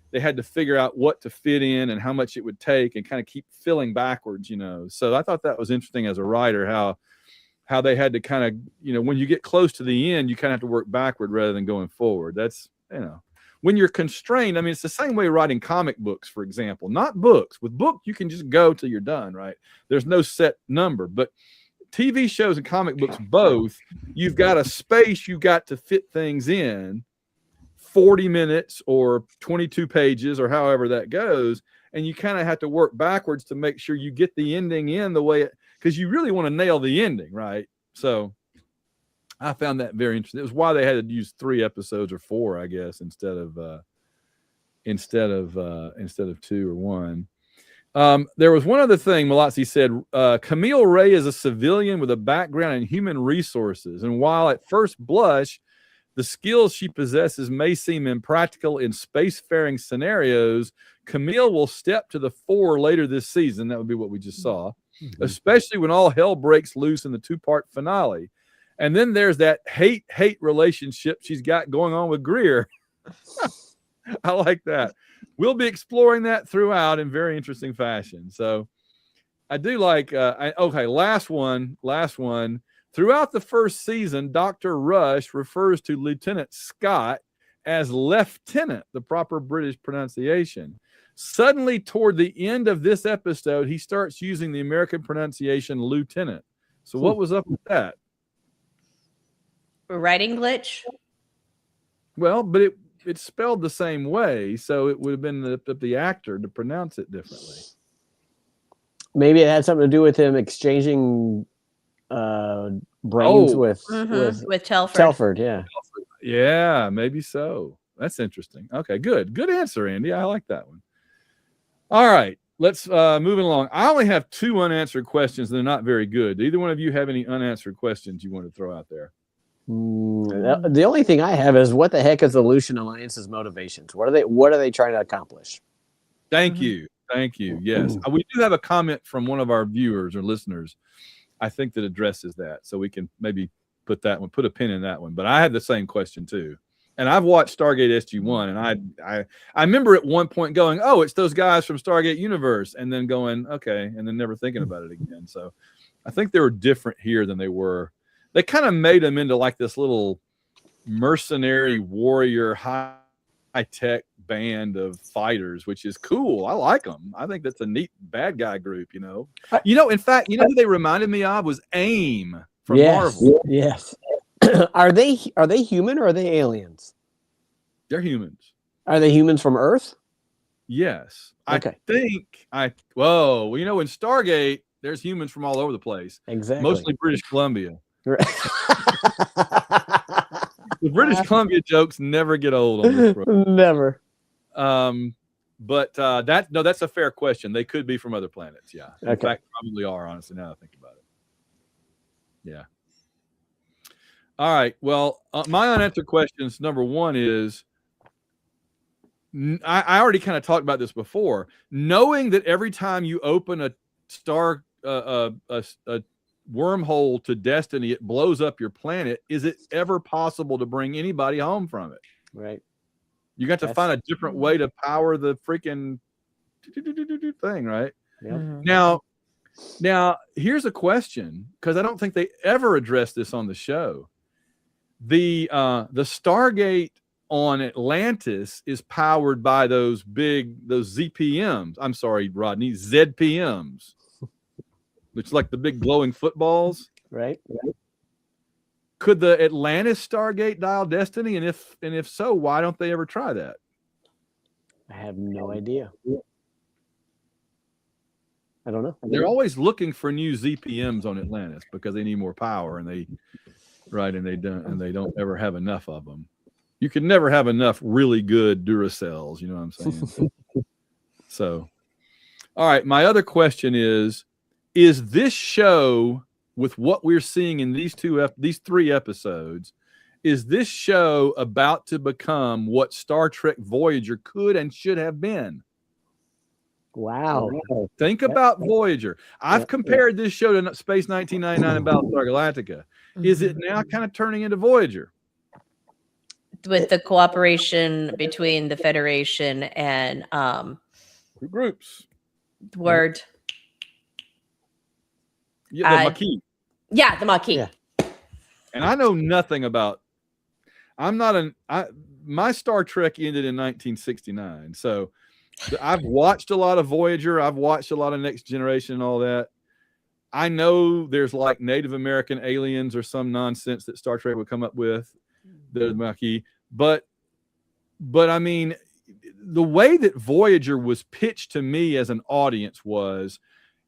they had to figure out what to fit in and how much it would take and kind of keep filling backwards, So I thought that was interesting as a writer, how they had to kind of, when you get close to the end, you kind of have to work backward rather than going forward. That's, when you're constrained, I mean, it's the same way writing comic books, for example, not books. With book, you can just go till you're done, right? There's no set number, but TV shows and comic books, both, you've got a space you got to fit things in, 40 minutes or 22 pages or however that goes. And you kind of have to work backwards to make sure you get the ending in the way because you really want to nail the ending, right? So I found that very interesting. It was why they had to use 3 episodes or 4, I guess, instead of 2 or 1. There was one other thing Malazzi said. Camille Ray is a civilian with a background in human resources, and while at first blush the skills she possesses may seem impractical in spacefaring scenarios, Camille will step to the fore later this season. That would be what we just saw. Especially when all hell breaks loose in the 2-part finale. And then there's that hate relationship she's got going on with Greer. I like that. We'll be exploring that throughout in very interesting fashion. So I do like, last one. Throughout the first season, Dr. Rush refers to Lieutenant Scott as Lieutenant, the proper British pronunciation. Suddenly, toward the end of this episode, he starts using the American pronunciation lieutenant. So what was up with that? A writing glitch? Well, but it's spelled the same way, so it would have been up to the actor to pronounce it differently. Maybe it had something to do with him exchanging brains with Telford. Telford, yeah. Yeah, maybe so. That's interesting. Okay, good. Good answer, Andy. I like that one. All right, let's move along. I only have 2 unanswered questions. They're not very good. Do either one of you have any unanswered questions you want to throw out there? The only thing I have is what the heck is the Lucian Alliance's motivations? What are they trying to accomplish? Thank you. Yes, we do have a comment from one of our viewers or listeners, I think, that addresses that. So we can maybe put a pin in that one. But I had the same question too. And I've watched Stargate SG1, and I remember at one point going, "Oh, it's those guys from Stargate Universe," and then going, "Okay," and then never thinking about it again. So I think they were different here than they were. They kind of made them into like this little mercenary warrior high-tech band of fighters, which is cool. I like them. I think that's a neat bad guy group. In fact, who they reminded me of was AIM from Marvel. Yes. Are they human or are they aliens? They're humans. Are they humans from Earth? Yes. Okay. Well, in Stargate, there's humans from all over the place. Exactly. Mostly British Columbia. The British Columbia jokes never get old on this program. Never. But that's a fair question. They could be from other planets. Yeah. In fact, probably are, honestly, now that I think about it. Yeah. All right. Well, my unanswered questions, number one is, I already kind of talked about this before. Knowing that every time you open a wormhole to destiny, it blows up your planet. Is it ever possible to bring anybody home from it? Right. You got to find a different way to power the freaking thing, right? Yep. Now here's a question, because I don't think they ever addressed this on the show. The Stargate on Atlantis is powered by those ZPMs. I'm sorry, Rodney, ZPMs, which is like the big glowing footballs. Right. Could the Atlantis Stargate dial destiny? And if so, why don't they ever try that? I have no idea. I don't know. They're always looking for new ZPMs on Atlantis because they need more power, and they don't ever have enough of them. You can never have enough really good Duracells, you know what I'm saying? So, all right, my other question is this show, with what we're seeing in these 3 episodes, is this show about to become what Star Trek Voyager could and should have been? Wow. Think about Voyager. I've compared this show to Space 1999 and Battlestar Galactica. Is it now kind of turning into Voyager? With the cooperation between the Federation and groups. Word. Yeah, the Maquis. Yeah, the Maquis. Yeah. And I know nothing about. My Star Trek ended in 1969, so I've watched a lot of Voyager. I've watched a lot of Next Generation and all that. I know there's like Native American aliens or some nonsense that Star Trek would come up with, the Maquis. But I mean, the way that Voyager was pitched to me as an audience was,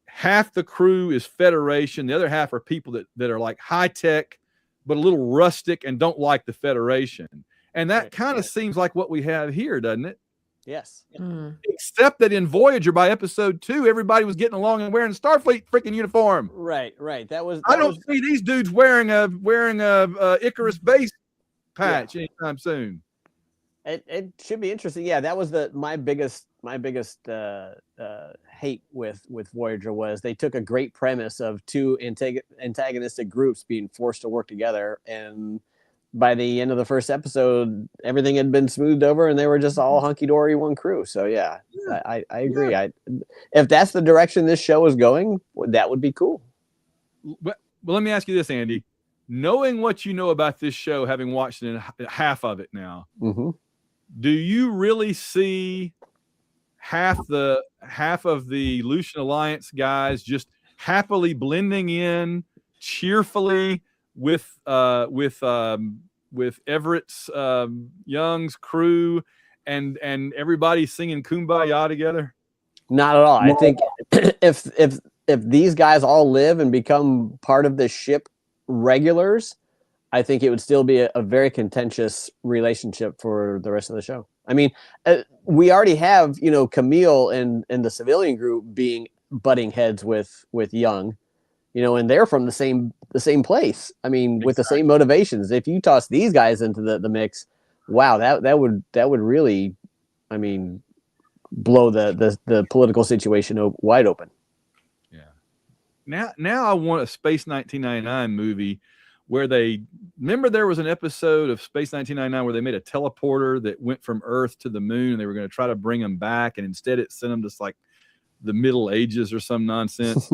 half the crew is Federation, the other half are people that are like high tech, but a little rustic and don't like the Federation. And that kind of seems like what we have here, doesn't it? Yes. Except that in Voyager, by episode 2, everybody was getting along and wearing Starfleet freaking uniform. Right. I don't see these dudes wearing a Icarus base patch anytime soon. It should be interesting. Yeah, that was my biggest hate with Voyager was they took a great premise of 2 antagonistic groups being forced to work together, and by the end of the first episode, everything had been smoothed over and they were just all hunky-dory one crew. So I agree. If that's the direction this show is going, that would be cool. Well, let me ask you this, Andy. Knowing what you know about this show, having watched half of it now, do you really see half of the Lucian Alliance guys just happily blending in cheerfully with Everett's Young's crew and everybody singing Kumbaya together? Not at all. I think if these guys all live and become part of the ship regulars, I think it would still be a very contentious relationship for the rest of the show. I mean, we already have, Camille and the civilian group being butting heads with Young, and they're from the same place. I mean, with the same motivations. If you toss these guys into the mix, wow, that would really, I mean, blow the political situation wide open. Yeah. Now I want a Space 1999 movie where remember there was an episode of Space 1999 where they made a teleporter that went from Earth to the moon, and they were going to try to bring them back, and instead it sent them to like the Middle Ages or some nonsense.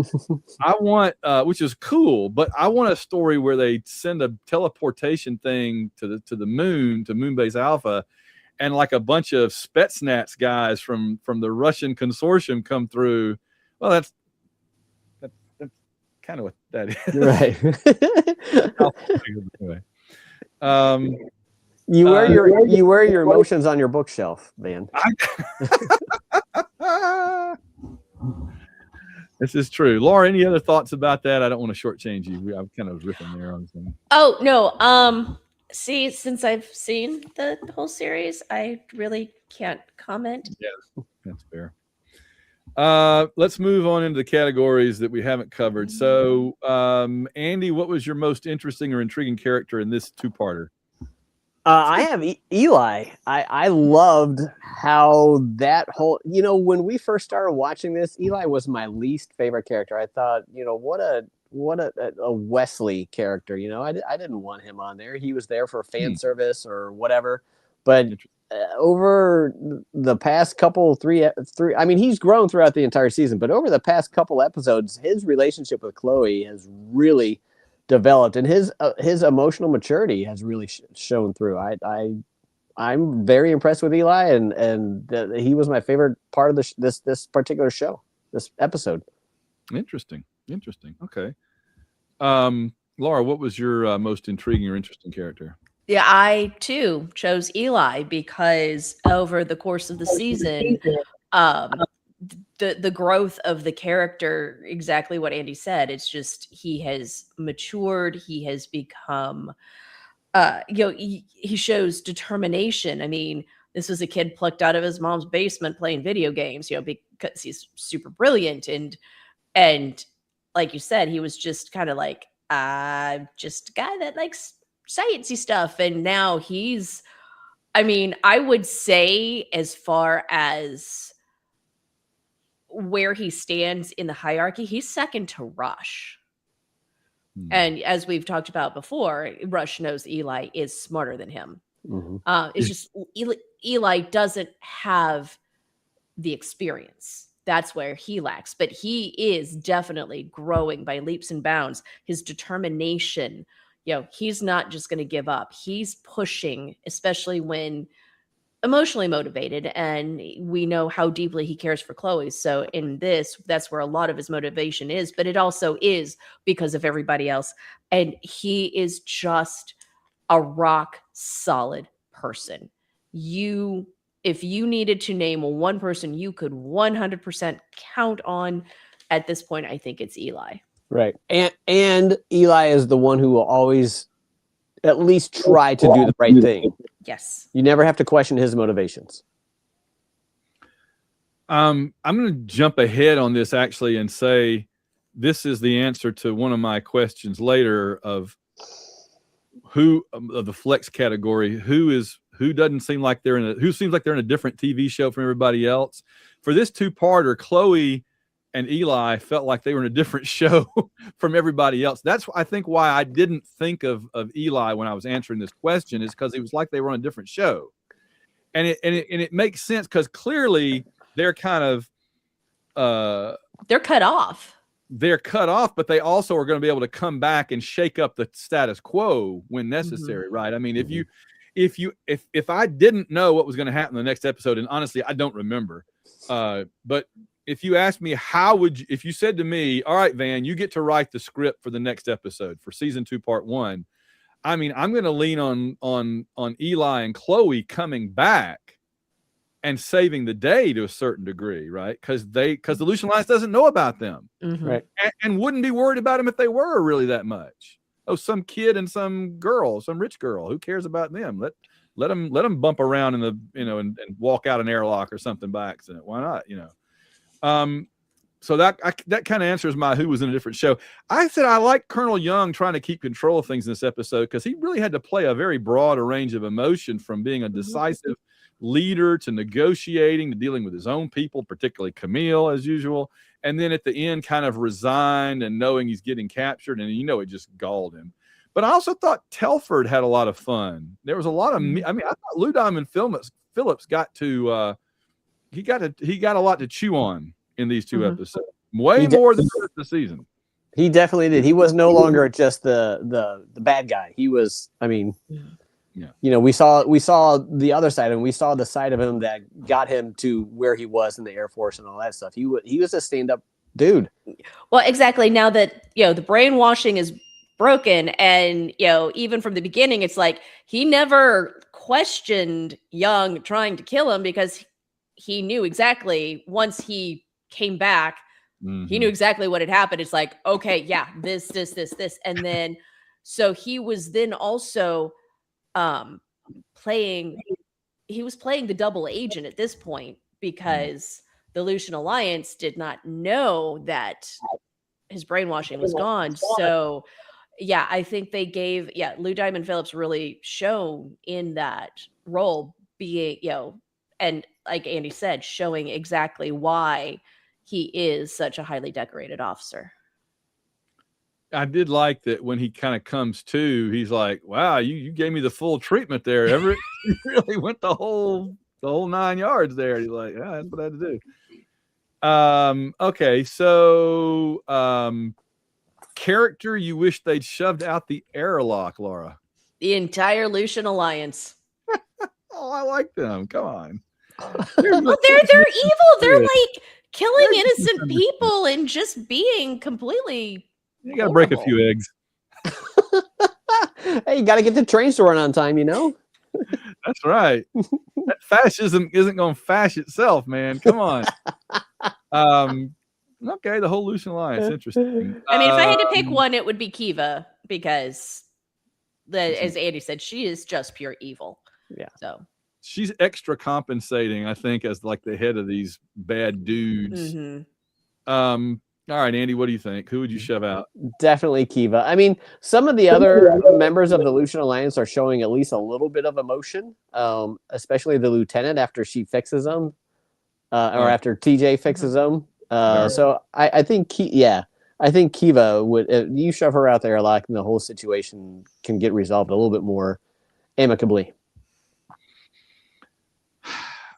I want, which is cool, but I want a story where they send a teleportation thing to the moon, to Moonbase Alpha, and like a bunch of Spetsnaz guys from the Russian consortium come through. Well, that's kind of what that is, right? Anyway, you wear your emotions on your bookshelf, man. This is true. Laura, any other thoughts about that? I don't want to shortchange you. I'm kind of riffing there on something. Oh, no. See, since I've seen the whole series, I really can't comment. Yeah, that's fair. Let's move on into the categories that we haven't covered. So, Andy, what was your most interesting or intriguing character in this two-parter? I have Eli. I loved how that whole, when we first started watching this, Eli was my least favorite character. I thought, what a Wesley character. I didn't want him on there. He was there for fan service or whatever. But over the past three, I mean, he's grown throughout the entire season, but over the past couple episodes, his relationship with Chloe has really developed, and his emotional maturity has really shown through. I'm very impressed with Eli, and he was my favorite part of this particular show, this episode. Interesting. Okay. Laura, what was your most intriguing or interesting character? Yeah, I too chose Eli because over the course of the season, the growth of the character, exactly what Andy said, it's just he has matured, he has become he shows determination. I mean, this was a kid plucked out of his mom's basement playing video games, because he's super brilliant, and like you said, he was just kind of like just a guy that likes sciencey stuff, and now he's, I mean, I would say as far as where he stands in the hierarchy, he's second to Rush. And as we've talked about before, Rush knows Eli is smarter than him. It's just Eli doesn't have the experience. That's where he lacks, but he is definitely growing by leaps and bounds. His determination, he's not just going to give up. He's pushing, especially when emotionally motivated, and we know how deeply he cares for Chloe. So in this, that's where a lot of his motivation is, but it also is because of everybody else. And he is just a rock solid person. If you needed to name one person you could 100% count on at this point, I think it's Eli. Right. And Eli is the one who will always at least try to do the right thing. Yes. You never have to question his motivations. I'm going to jump ahead on this actually and say this is the answer to one of my questions later of the flex category, who seems like they're in a different TV show from everybody else. For this two-parter, Chloe and Eli felt like they were in a different show from everybody else. That's, I think, why I didn't think of Eli when I was answering this question, is because it was like they were on a different show. And it makes sense because clearly they're kind of they're cut off. They're cut off, but they also are going to be able to come back and shake up the status quo when necessary, right? I mean, if I didn't know what was going to happen in the next episode, and honestly, I don't remember, but if you asked me, if you said to me, all right, Van, you get to write the script for the next episode for season 2, part 1. I mean, I'm going to lean on Eli and Chloe coming back and saving the day to a certain degree, right? Because the Lucian Alliance doesn't know about them, right? And wouldn't be worried about them if they were really that much. Oh, some kid and some rich girl, who cares about them? Let them bump around in the and walk out an airlock or something by accident. Why not? So that kind of answers my who was in a different show. I said I like Colonel Young trying to keep control of things in this episode because he really had to play a very broad range of emotion, from being a decisive leader to negotiating to dealing with his own people, particularly Camille as usual, and then at the end kind of resigned and knowing he's getting captured, and it just galled him. But I also thought Telford had a lot of fun. There was a lot of I thought Lou Diamond Phillips got to he got a lot to chew on in these two episodes, way more than the rest of the season. He definitely did. He was no longer just the bad guy. He was, we saw the other side, and we saw the side of him that got him to where he was in the Air Force and all that stuff. He was a stand-up dude. Well, exactly. Now that, the brainwashing is broken, and, even from the beginning, it's like he never questioned Young trying to kill him, because he knew exactly once he came back He knew exactly what had happened. It's like, okay, yeah, this. And then, so he was then also playing the double agent at this point, because the Lucian Alliance did not know that his brainwashing was gone. So yeah, I think they gave Lou Diamond Phillips really shone in that role, being, and like Andy said, showing exactly why he is such a highly decorated officer. I did like that when he kind of comes to, he's like, wow, you gave me the full treatment there, Everett. You really went the whole 9 yards there. He's like, yeah, that's what I had to do. Okay, so character you wish they'd shoved out the airlock, Laura. The entire Lucian Alliance. Oh, I like them. Come on. They're evil. They're like killing innocent people and just being completely. You got to break a few eggs. Hey, you got to get the trains to run on time, That's right. That fascism isn't going to fash itself, man. Come on. Okay, the whole Lucian Alliance. Interesting. I mean, if I had to pick one, it would be Kiva, because as Andy said, she is just pure evil. Yeah. So she's extra compensating, I think, as like the head of these bad dudes. All right, Andy, what do you think? Who would you shove out? Definitely Kiva. I mean, some of the other members of the Lucian Alliance are showing at least a little bit of emotion, especially the lieutenant after she fixes them, or after TJ fixes them. So I think, I think Kiva would. You shove her out there a lot, and the whole situation can get resolved a little bit more amicably.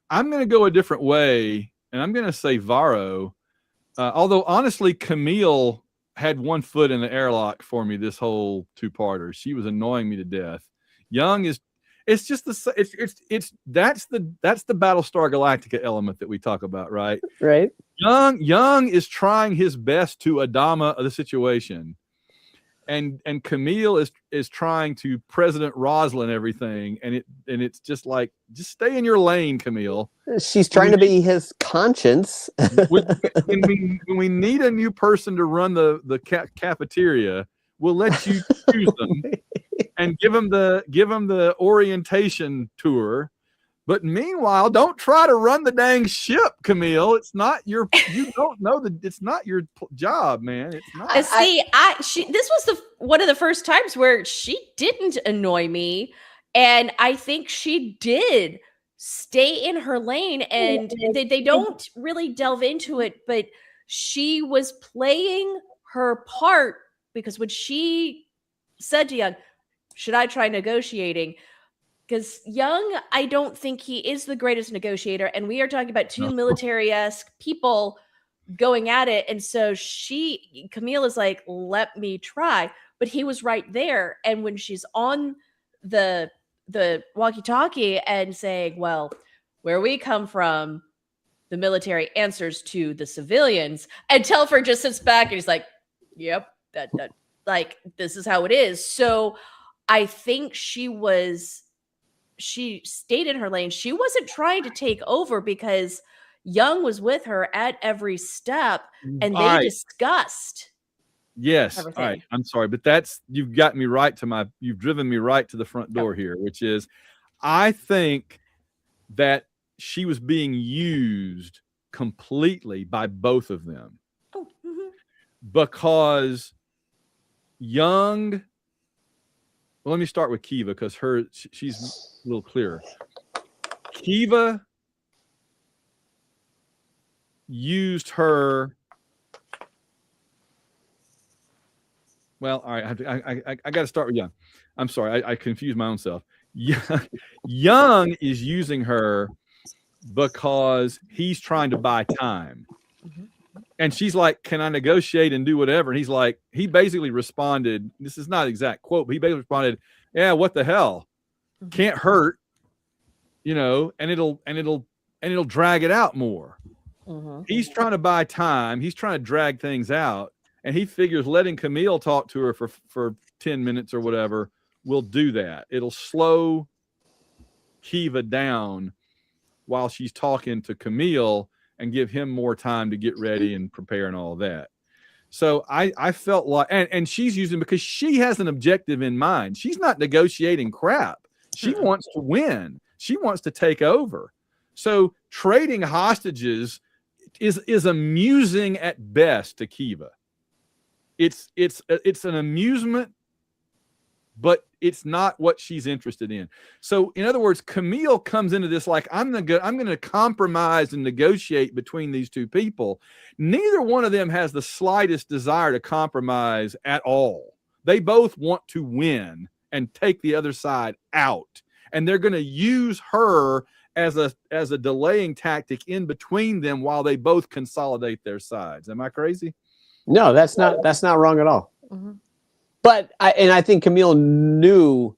I'm going to go a different way, and I'm going to say Varro. Although, honestly, Camille had one foot in the airlock for me this whole two-parter. She was annoying me to death. Young is, it's just that's the Battlestar Galactica element that we talk about, right? Right. Young is trying his best to Adama the situation, and Camille is trying to President Roslin everything, and it's just like, just stay in your lane, Camille. She's trying to be his conscience. when we need a new person to run the cafeteria, we'll let you choose them and give them the orientation tour. But meanwhile, don't try to run the dang ship, Camille. It's not you don't know that it's not your job, man. It's not. This was one of the first times where she didn't annoy me, and I think she did stay in her lane, and they don't really delve into it, but she was playing her part, because when she said to Young, should I try negotiating? Because Young, I don't think he is the greatest negotiator, and we are talking about two military-esque people going at it, and so Camille is like, let me try, but he was right there, and when she's on the walkie-talkie and saying, well, where we come from, the military answers to the civilians, and Telford just sits back and he's like, yep, that like, this is how it is. So I think she stayed in her lane. She wasn't trying to take over, because Young was with her at every step, and they discussed. Yes. Everything. All right. I'm sorry, but you've driven me right to the front door here, which is, I think that she was being used completely by both of them. Because Young, well, let me start with Kiva, because she's a little clearer. Kiva used her. Well, all right. I got to start with Young. I'm sorry, I confused my own self. Young is using her because he's trying to buy time. And she's like, can I negotiate and do whatever? And he's like, he basically responded, this is not exact quote, but he basically responded, yeah, what the hell? Can't hurt, and it'll drag it out more. He's trying to buy time. He's trying to drag things out. And he figures letting Camille talk to her for 10 minutes or whatever will do that. It'll slow Kiva down while she's talking to Camille, and give him more time to get ready and prepare and all that. So I felt like, and she's using, because she has an objective in mind. She's not negotiating crap. She wants to win. She wants to take over. So trading hostages is amusing at best to Kiva. It's an amusement, but it's not what she's interested in. So in other words, Camille comes into this like, I'm going to compromise and negotiate between these two people. Neither one of them has the slightest desire to compromise at all. They both want to win and take the other side out. And they're going to use her as a delaying tactic in between them while they both consolidate their sides. Am I crazy? No, that's not wrong at all. Mm-hmm. But I think Camille knew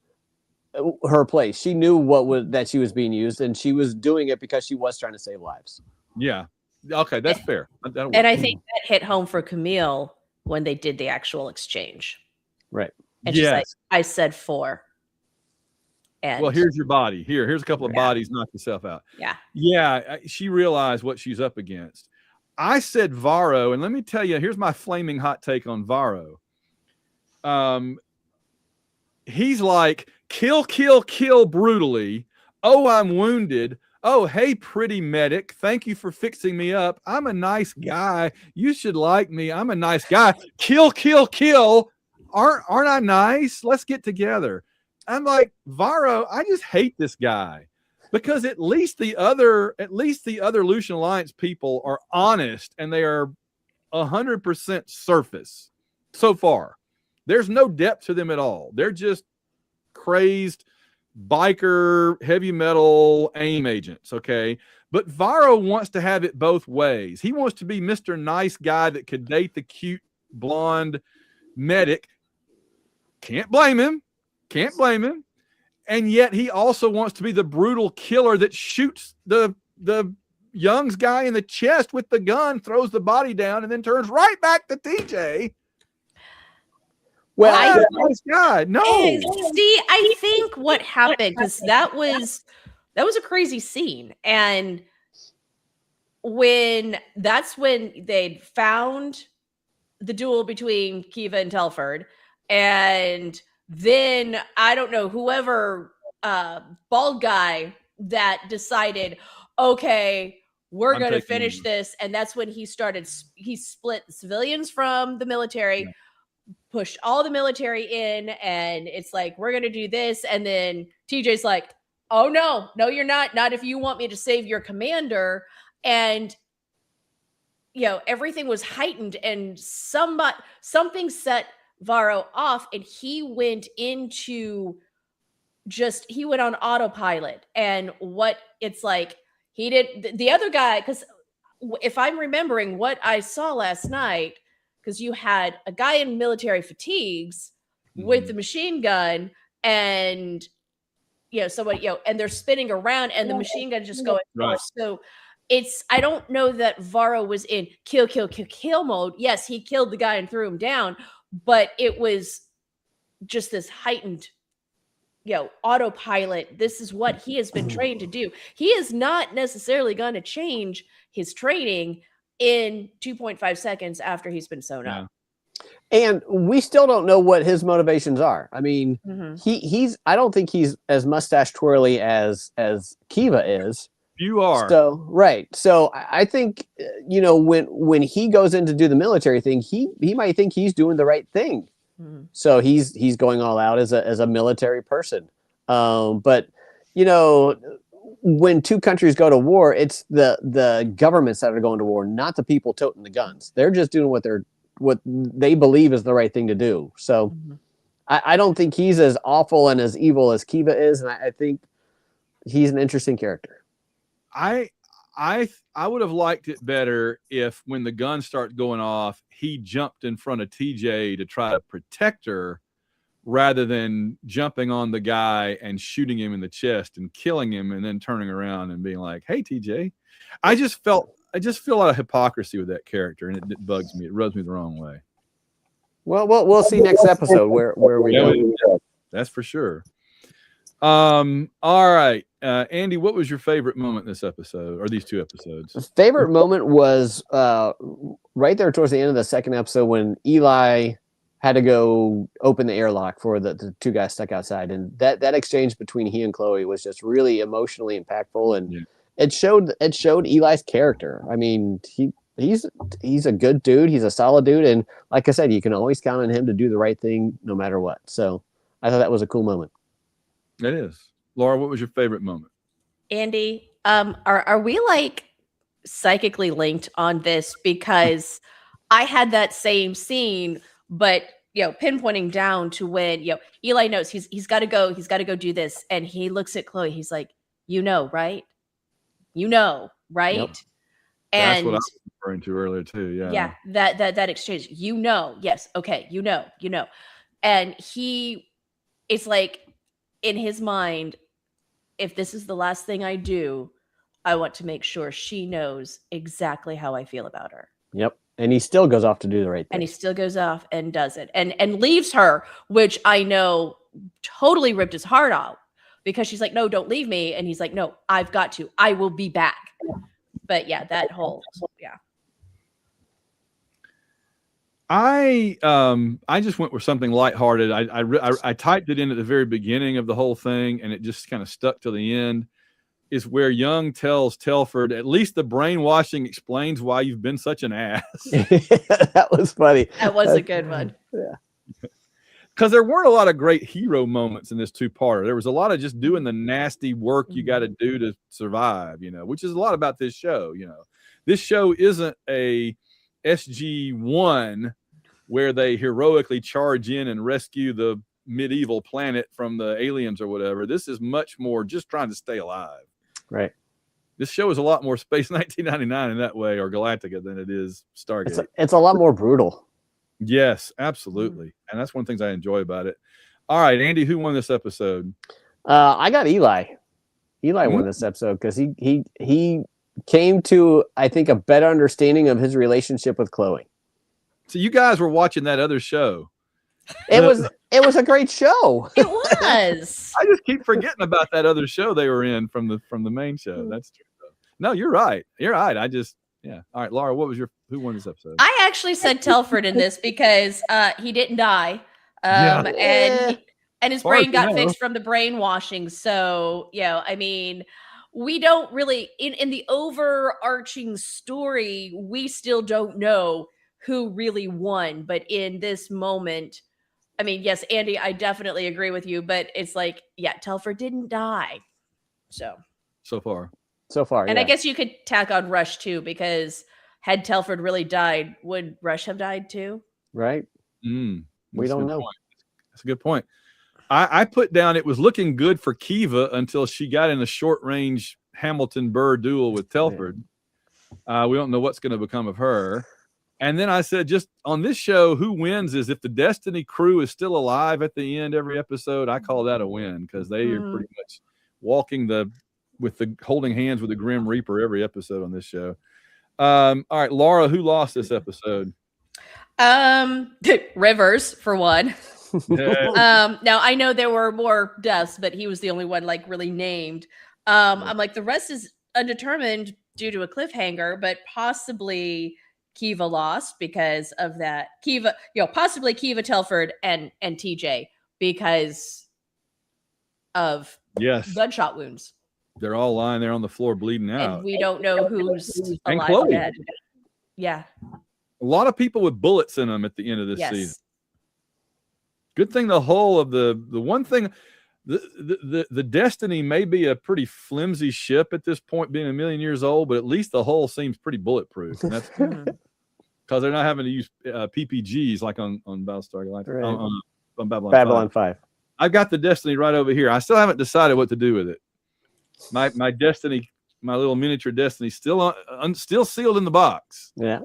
her place. She knew that she was being used, and she was doing it because she was trying to save lives. Yeah. Okay, that's fair. And I think that hit home for Camille when they did the actual exchange. Right. And she's like, I said 4. And well, here's your body. Here's a couple of bodies. Knock yourself out. Yeah. Yeah. She realized what she's up against. I said Varro, and let me tell you, here's my flaming hot take on Varro. He's like, kill brutally. Oh, I'm wounded. Oh, hey, pretty medic. Thank you for fixing me up. I'm a nice guy. You should like me. I'm a nice guy. Kill. Aren't I nice? Let's get together. I'm like, Varro, I just hate this guy, because at least the other Lucian Alliance people are honest, and they are 100% surface so far. There's no depth to them at all. They're just crazed biker, heavy metal AIM agents, okay? But Varro wants to have it both ways. He wants to be Mr. Nice Guy that could date the cute blonde medic. Can't blame him. And yet he also wants to be the brutal killer that shoots the Young's guy in the chest with the gun, throws the body down, and then turns right back to TJ. Well, nice guy. No. See, I think what happened, because that was a crazy scene, and that's when they'd found the duel between Kiva and Telford, and then I don't know, whoever bald guy that decided, okay, we're going to finish this, and that's when he split the civilians from the military. Yeah. Pushed all the military in, and it's like, we're going to do this. And then TJ's like, oh, no, you're not if you want me to save your commander. And, everything was heightened, and something set Varro off, and he went on autopilot. And what it's like, he did the other guy, because if I'm remembering what I saw last night, because you had a guy in military fatigues with the machine gun, and somebody, and they're spinning around, and the machine gun just going. Right. So I don't know that Varro was in kill mode. Yes, he killed the guy and threw him down, but it was just this heightened, autopilot. This is what he has been trained to do. He is not necessarily going to change his training in 2.5 seconds after he's been sewn up. And we still don't know what his motivations are. I mean, I don't think he's as mustache twirly as Kiva is. You are. So, right. So I think, when he goes in to do the military thing, he might think he's doing the right thing. Mm-hmm. So he's going all out as a military person. But, when two countries go to war, it's the governments that are going to war, not the people toting the guns. They're just doing what they believe is the right thing to do. So I don't think he's as awful and as evil as Kiva is, and I think he's an interesting character. I would have liked it better if, when the guns start going off, he jumped in front of TJ to try to protect her, rather than jumping on the guy and shooting him in the chest and killing him, and then turning around and being like, hey, TJ. I just feel a lot of hypocrisy with that character, and it bugs me. It rubs me the wrong way. Well, we'll see next episode where we go. That's for sure. All right. Andy, what was your favorite moment in this episode, or these two episodes? Favorite moment was right there towards the end of the second episode when Eli had to go open the airlock for the two guys stuck outside, and that exchange between he and Chloe was just really emotionally impactful, and it showed Eli's character. I mean, he's a good dude, he's a solid dude, and like I said, you can always count on him to do the right thing no matter what. So I thought that was a cool moment. It is. Laura, what was your favorite moment? Andy, are we like psychically linked on this? Because I had that same scene, but pinpointing down to when Eli knows he's got to go do this, and he looks at Chloe. He's like, right? Right? Yep. And that's what I was referring to earlier too. Yeah. That exchange. Yes. Okay. And he is like, in his mind, if this is the last thing I do, I want to make sure she knows exactly how I feel about her. Yep. And he still goes off to do the right thing. And he still goes off and does it, and leaves her, which I know totally ripped his heart out, because she's like, no, don't leave me. And he's like, no, I've got to. I will be back. But yeah, that whole, I just went with something lighthearted. I typed it in at the very beginning of the whole thing, and it just kind of stuck to the end. Is where Young tells Telford, at least the brainwashing explains why you've been such an ass. That was funny. That was a good one. Yeah. Because there weren't a lot of great hero moments in this two-parter. There was a lot of just doing the nasty work you got to do to survive, which is a lot about this show. This show isn't a SG-1 where they heroically charge in and rescue the medieval planet from the aliens or whatever. This is much more just trying to stay alive. Right. This show is a lot more Space 1999 in that way, or Galactica, than it is Stargate. It's a lot more brutal. Yes, absolutely. And that's one of the things I enjoy about it. All right, Andy, who won this episode? I got Eli. Eli won this episode because he came to, I think, a better understanding of his relationship with Chloe. So you guys were watching that other show. It was a great show. It was. I just keep forgetting about that other show they were in from the main show. That's true. No, you're right. You're right. All right, Laura, who won this episode? I actually said Telford in this because he didn't die. And his brain got fixed from the brainwashing. So, I mean, we don't really, in the overarching story, we still don't know who really won. But in this moment, I mean, yes, Andy, I definitely agree with you, but it's like, Telford didn't die. So far. And I guess you could tack on Rush too, because had Telford really died, would Rush have died too? Right. We don't know. That's a good point. I put down it was looking good for Kiva until she got in a short-range Hamilton-Burr duel with Telford. Yeah. We don't know what's going to become of her. And then I said, just on this show, who wins is if the Destiny crew is still alive at the end every episode. I call that a win, because they are pretty much walking holding hands with the Grim Reaper every episode on this show. All right, Laura, who lost this episode? Rivers, for one. Now I know there were more deaths, but he was the only one really named. I'm like, the rest is undetermined due to a cliffhanger, but possibly Kiva lost because of that. Kiva, possibly Kiva, Telford, and TJ because of gunshot wounds. They're all lying there on the floor bleeding out. And we don't know who's alive or dead. Yeah. A lot of people with bullets in them at the end of this season. Good thing the whole of the one thing, the Destiny may be a pretty flimsy ship at this point, being 1 million years old, but at least the hull seems pretty bulletproof. And that's because they're not having to use PPGs like on Battlestar Galactica, on Babylon 5. I've got the Destiny right over here. I still haven't decided what to do with it. My Destiny, my little miniature Destiny, still sealed in the box. Yeah,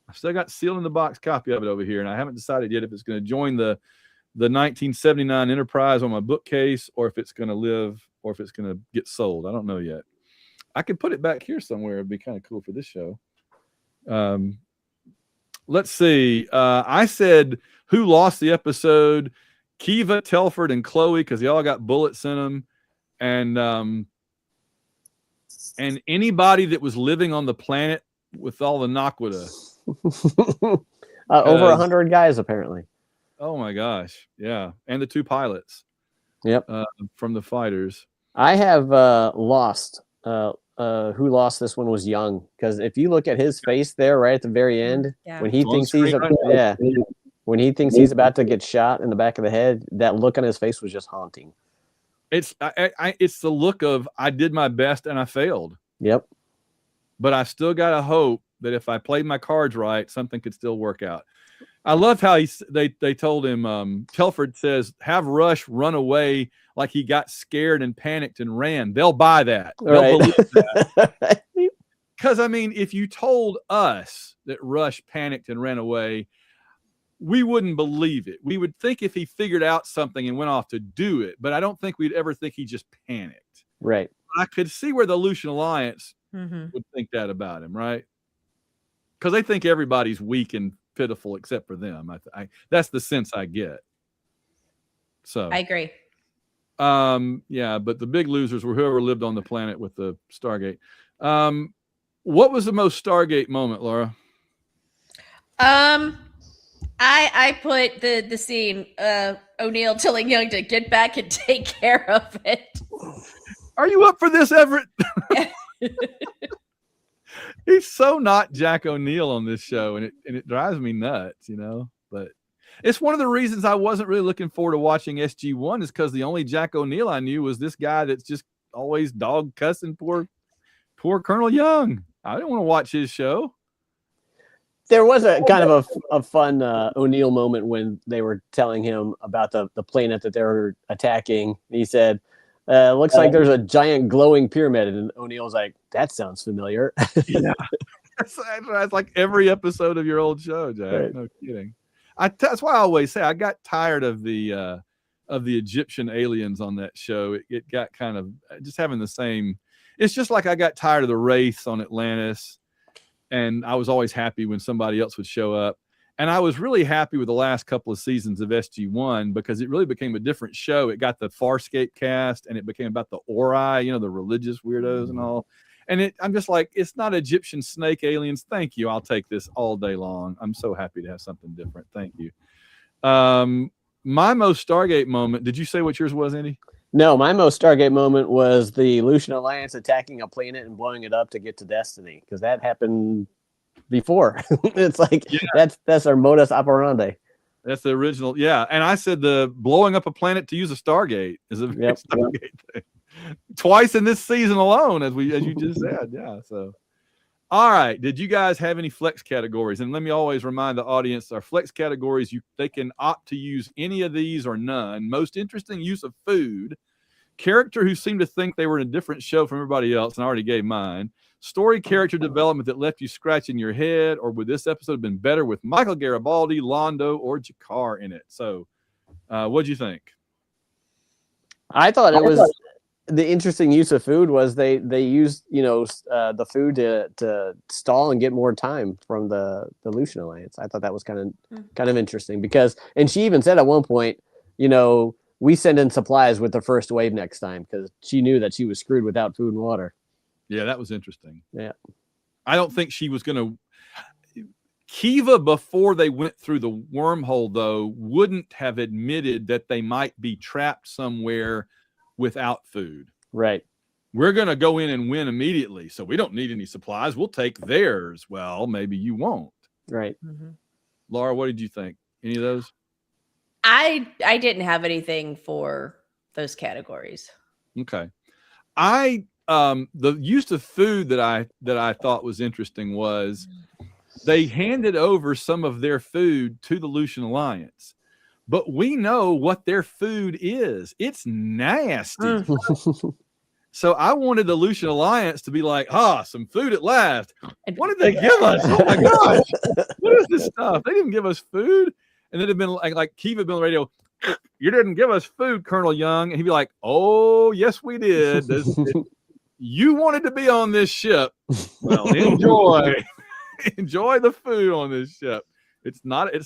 I've still got sealed in the box copy of it over here, and I haven't decided yet if it's going to join the 1979 Enterprise on my bookcase, or if it's going to live, or if it's going to get sold. I don't know yet. I could put it back here somewhere. It'd be kind of cool for this show. Let's see. I said who lost the episode: Kiva, Telford, and Chloe, because they all got bullets in them. And and anybody that was living on the planet with all the Naquita. Over 100 guys, apparently. Oh my gosh. Yeah. And the 2 pilots. Yep. From the fighters. I have lost. Who lost this one was Young, because if you look at his face there right at the very end, when he thinks when he thinks he's about to get shot in the back of the head, that look on his face was just haunting. It's the look of I did my best and I failed. Yep. But I still got to hope that if I played my cards right, something could still work out. I love how they told him, Telford says, have Rush run away like he got scared and panicked and ran. They'll buy that. They'll believe that. Because, I mean, if you told us that Rush panicked and ran away, we wouldn't believe it. We would think if he figured out something and went off to do it, but I don't think we'd ever think he just panicked. Right. I could see where the Lucian Alliance would think that about him, right? Because they think everybody's weak and pitiful except for them. That's the sense I get. So I agree. Yeah, but the big losers were whoever lived on the planet with the Stargate. What was the most Stargate moment, Laura? I put the scene O'Neill telling Young to get back and take care of it. Are you up for this, Everett? He's so not Jack O'Neill on this show, and it drives me nuts, you know. But it's one of the reasons I wasn't really looking forward to watching SG1 is because the only Jack O'Neill I knew was this guy that's just always dog cussing poor Colonel Young. I didn't want to watch his show. There was a kind of a fun O'Neill moment when they were telling him about the planet that they were attacking. He said, looks like there's a giant glowing pyramid. And O'Neill's like, that sounds familiar. Yeah. That's like every episode of your old show, Jack. Right. No kidding. That's why I always say I got tired of the Egyptian aliens on that show. It got kind of just having the same. It's just like I got tired of the Wraiths on Atlantis. And I was always happy when somebody else would show up. And I was really happy with the last couple of seasons of SG1 because it really became a different show. It got the Farscape cast and it became about the Ori, you know, the religious weirdos and all. And I'm just like, it's not Egyptian snake aliens. Thank you. I'll take this all day long. I'm so happy to have something different. Thank you. My most Stargate moment. Did you say what yours was, Andy? No, my most Stargate moment was the Lucian Alliance attacking a planet and blowing it up to get to Destiny, because that happened before. It's like that's our modus operandi. That's the original, yeah. And I said the blowing up a planet to use a Stargate is a Stargate thing. Twice in this season alone, as you just said, yeah. So, all right. Did you guys have any flex categories? And let me always remind the audience, our flex categories, they can opt to use any of these or none. Most interesting use of food. Character who seemed to think they were in a different show from everybody else, and I already gave mine. Story character development that left you scratching your head, or would this episode have been better with Michael Garibaldi, Londo, or Jakar in it? So, what'd you think? I thought it was the interesting use of food was they used the food to stall and get more time from the Lucian Alliance. I thought that was kind of interesting because, and she even said at one point, we send in supplies with the first wave next time because she knew that she was screwed without food and water. Yeah, that was interesting. Yeah. I don't think she was going to. Kiva, before they went through the wormhole, though, wouldn't have admitted that they might be trapped somewhere without food. Right. We're going to go in and win immediately, so we don't need any supplies. We'll take theirs. Well, maybe you won't. Right. Mm-hmm. Laura, what did you think? Any of those? I didn't have anything for those categories. Okay. The use of food that I thought was interesting was they handed over some of their food to the Lucian Alliance, but we know what their food is. It's nasty. So I wanted the Lucian Alliance to be like, some food at last. What did they give us? Oh my gosh. What is this stuff? They didn't give us food. And then it'd been like Kiva been on the radio, you didn't give us food, Colonel Young. And he'd be like, oh, yes, we did. You wanted to be on this ship. Well, enjoy the food on this ship. It's not a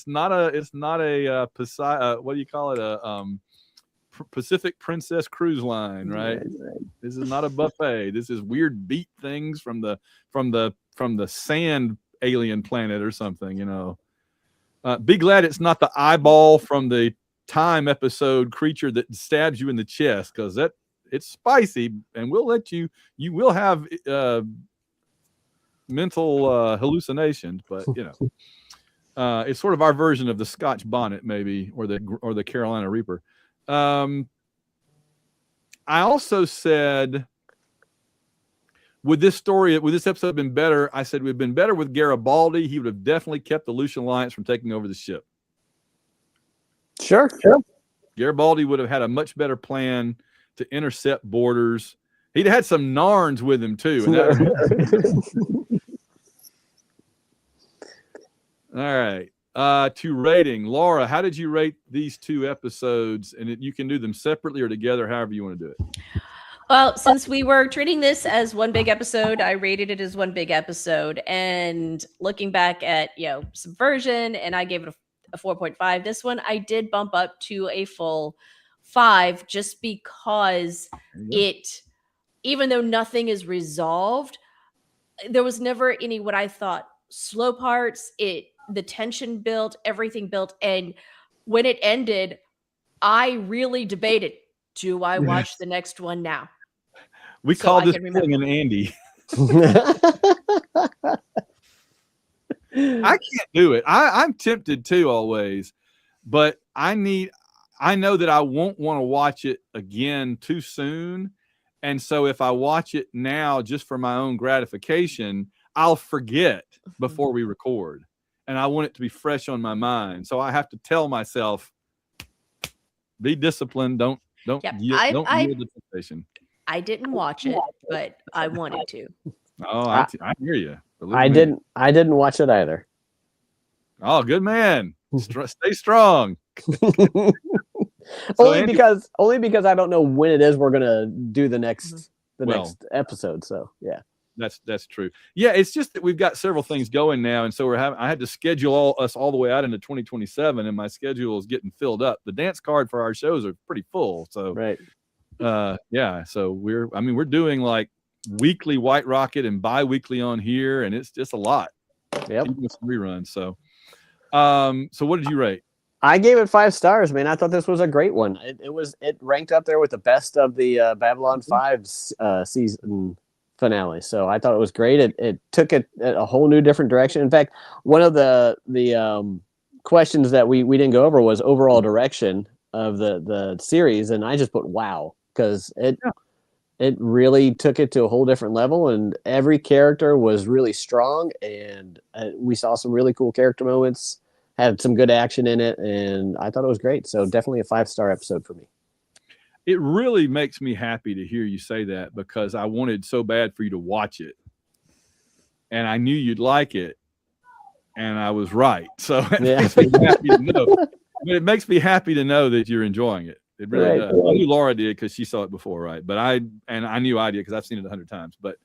what do you call it? Pacific Princess Cruise Line, right? This is not a buffet. This is weird beat things from the sand alien planet or something, you know. Be glad it's not the eyeball from the Time episode creature that stabs you in the chest, because it's spicy, and we'll let you will have mental hallucinations, but you know, it's sort of our version of the Scotch bonnet, maybe, or the Carolina Reaper. I also said, would this episode have been better? I said we've been better with Garibaldi. He would have definitely kept the Lucian Alliance from taking over the ship. Sure. Garibaldi would have had a much better plan to intercept borders. He'd had some Narns with him too. All right. To rating, Laura, how did you rate these 2 episodes? And you can do them separately or together, however you want to do it. Well, since we were treating this as one big episode, I rated it as one big episode. And looking back at, Subversion, and I gave it a 4.5. This one I did bump up to a full 5, just because even though nothing is resolved, there was never any what I thought slow parts. The tension built, everything built, and when it ended, I really debated: do I watch the next one now? We call this pulling an Andy. I can't do it. I'm tempted too always, but I know that I won't want to watch it again too soon. And so if I watch it now just for my own gratification, I'll forget before we record. And I want it to be fresh on my mind. So I have to tell myself, be disciplined. Don't yield the temptation. I didn't watch it, but I wanted to. Oh, I hear you. I didn't watch it either. Oh, good man. Stay strong. Only because I don't know when it is we're gonna do the next next episode. So yeah. That's true. Yeah, it's just that we've got several things going now, and so I had to schedule us all the way out into 2027, and my schedule is getting filled up. The dance card for our shows are pretty full. So right. Yeah. So we're doing like weekly White Rocket and bi-weekly on here, and it's just a lot. Yep. Even with some reruns. So what did you rate? I gave it 5 stars, man. I thought this was a great one. It ranked up there with the best of the Babylon 5's season finale. So I thought it was great. It took it a whole new different direction. In fact, one of the questions that we didn't go over was overall direction of the series, and I just put wow, because it really took it to a whole different level, and every character was really strong, and we saw some really cool character moments, had some good action in it, and I thought it was great. So definitely a 5-star episode for me. It really makes me happy to hear you say that, because I wanted so bad for you to watch it, and I knew you'd like it, and I was right. So it makes me happy to know. But it makes me happy to know that you're enjoying it. It really does. I knew Laura did because she saw it before, right? But I knew I did because I've seen it 100 times. But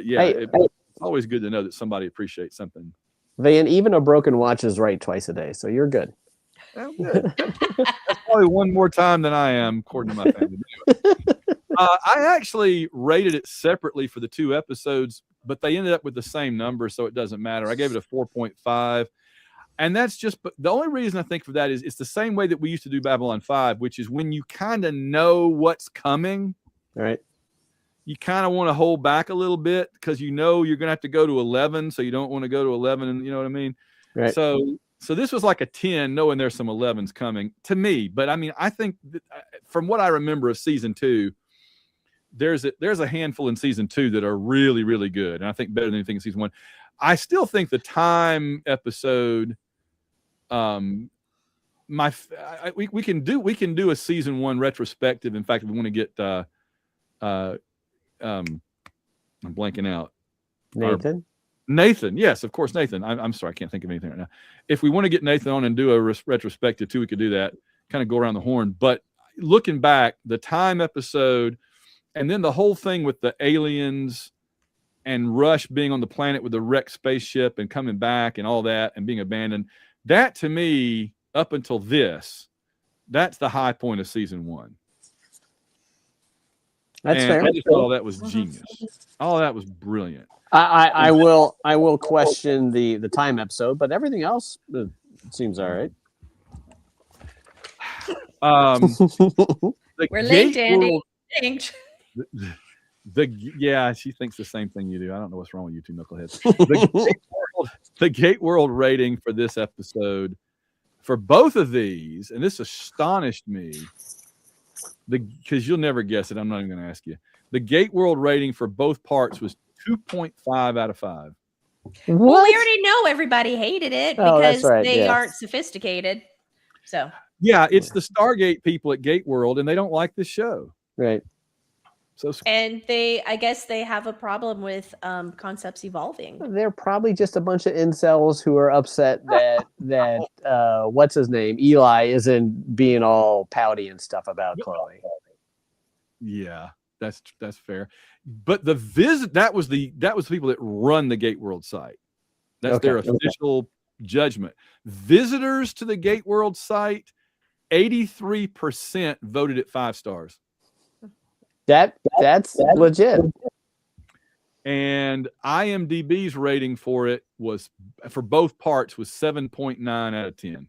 yeah, it's always good to know that somebody appreciates something. Van, even a broken watch is right twice a day, so you're good. Well, good. That's probably one more time than I am, according to my family. Anyway, I actually rated it separately for the 2 episodes, but they ended up with the same number, so it doesn't matter. I gave it a 4.5. And that's just, but the only reason I think for that is it's the same way that we used to do Babylon 5, which is when you kind of know what's coming, right? You kind of want to hold back a little bit because you're going to have to go to 11, so you don't want to go to 11, and you know what I mean? Right. So this was like a 10, knowing there's some 11s coming to me. But I mean, I think that, from what I remember of season 2, there's a handful in season 2 that are really, really good, and I think better than anything in season 1. I still think the Time episode, we can do a season 1 retrospective. In fact, we want to get I'm blanking out. Nathan, yes, of course, Nathan. I'm sorry, I can't think of anything right now. If we want to get Nathan on and do a retrospective too, we could do that. Kind of go around the horn. But looking back, the Time episode, and then the whole thing with the aliens and Rush being on the planet with the wrecked spaceship and coming back and all that and being abandoned, that to me, up until this, That's the high point of season 1. That's fair. I just thought all that was genius. All that was brilliant. I will question the time episode, but everything else seems all right. We're late, Andy. Yeah, she thinks the same thing you do. I don't know what's wrong with you two knuckleheads. The Gate World rating for this episode, for both of these, and this astonished me, because you'll never guess it. I'm not even going to ask you. The Gate World rating for both parts was 2.5 out of 5. Well, we already know everybody hated it because they aren't sophisticated. So yeah, it's the Stargate people at Gate World, and they don't like this show, right? And I guess they have a problem with concepts evolving. They're probably just a bunch of incels who are upset that what's his name, Eli, isn't being all pouty and stuff about Chloe. Yeah, that's fair. But the that was the people that run the Gate World site. That's their official judgment. Visitors to the Gate World site, 83% voted it 5 stars. That's legit. And IMDb's rating for it was, for both parts, was 7.9 out of 10.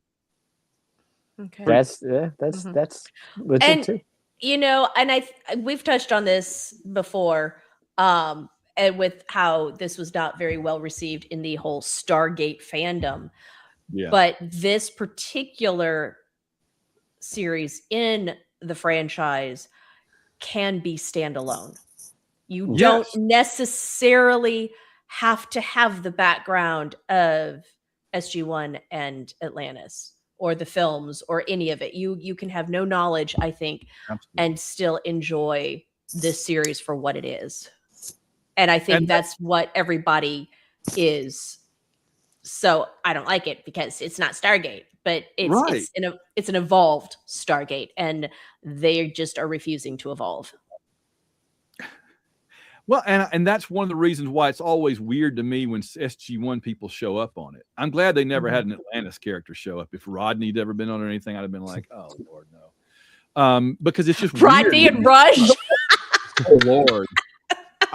Okay. That's legit and, too. You know, and we've touched on this before, and with how this was not very well received in the whole Stargate fandom. Yeah. But this particular series in the franchise can be standalone. You don't necessarily have to have the background of SG1 and Atlantis or the films or any of it. You can have no knowledge, I think, and still enjoy this series for what it is. And I think that's what everybody is. So I don't like it because it's not Stargate, but it's an evolved Stargate, and they just are refusing to evolve. Well, and that's one of the reasons why it's always weird to me when SG1 people show up on it. I'm glad they never had an Atlantis character show up. If Rodney'd ever been on or anything, I'd have been like, oh Lord, no. Because it's just Rodney weird. And Rush. Oh Lord.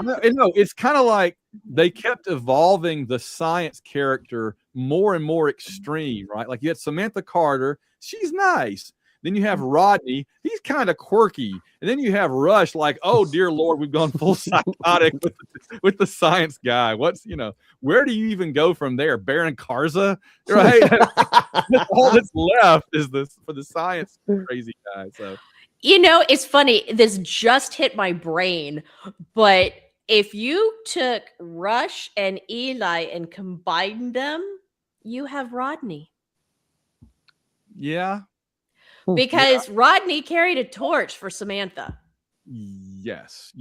It's kind of like they kept evolving the science character more and more extreme, right? Like you had Samantha Carter, she's nice. Then you have Rodney, he's kind of quirky. And then you have Rush, like, oh dear Lord, we've gone full psychotic with the science guy. Where do you even go from there? Baron Karza, right? All that's left is this for the science crazy guy. So it's funny. This just hit my brain, but if you took Rush and Eli and combined them, you have Rodney. Yeah. Because Rodney carried a torch for Samantha. Yes.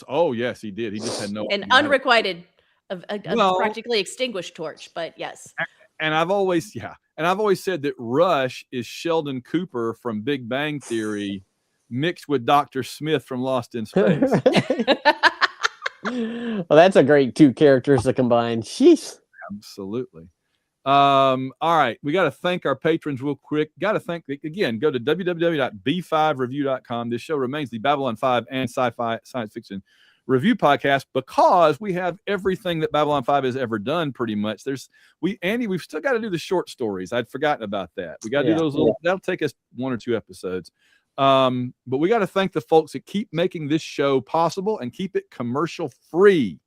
Oh, yes, he did. He just had no an unrequited, practically extinguished torch, but yes. And I've always said that Rush is Sheldon Cooper from Big Bang Theory mixed with Dr. Smith from Lost in Space. Well, that's a great 2 characters to combine. Sheesh. Absolutely. All right. We got to thank our patrons real quick. Got to thank, again, go to www.b5review.com. This show remains the Babylon 5 and sci-fi science fiction review podcast because we have everything that Babylon 5 has ever done pretty much. Andy, we've still got to do the short stories. I'd forgotten about that. We got to do those that'll take us 1 or 2 episodes. But we got to thank the folks that keep making this show possible and keep it commercial free.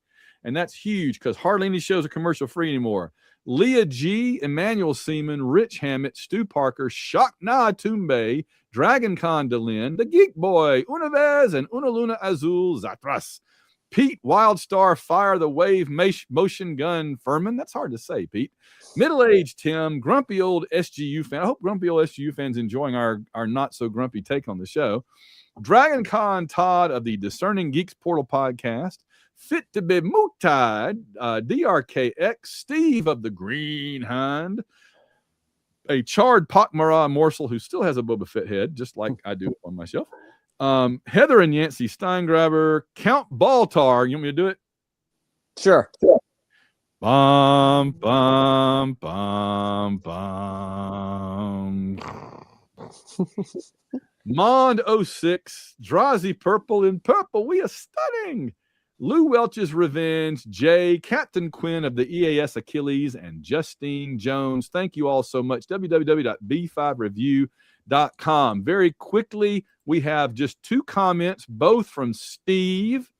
And that's huge because hardly any shows are commercial free anymore. Leah G, Emmanuel Seaman, Rich Hammett, Stu Parker, Shakna Tumbe, Dragon Con Delin, The Geek Boy, Unavez, and Unaluna Azul Zatras. Pete, Wildstar, Fire the Wave, Motion Gun Furman. That's hard to say, Pete. Middle-aged Tim, Grumpy Old SGU fan. I hope Grumpy Old SGU fans enjoying our not-so-grumpy take on the show. Dragon Con Todd of the Discerning Geeks Portal podcast. Fit to be Mutad, DRKX, Steve of the Green Hind, a charred Pakmara morsel who still has a Boba Fett head, just like I do on myself. Heather and Yancey Steingraber, Count Baltar. You want me to do it? Sure. Bum, bum, bum, bum. Mond 06, Drazi Purple in purple. We are stunning. Lou Welch's Revenge, Jay, Captain Quinn of the EAS Achilles, and Justine Jones. Thank you all so much. www.b5review.com. Very quickly, we have just 2 comments, both from Steve,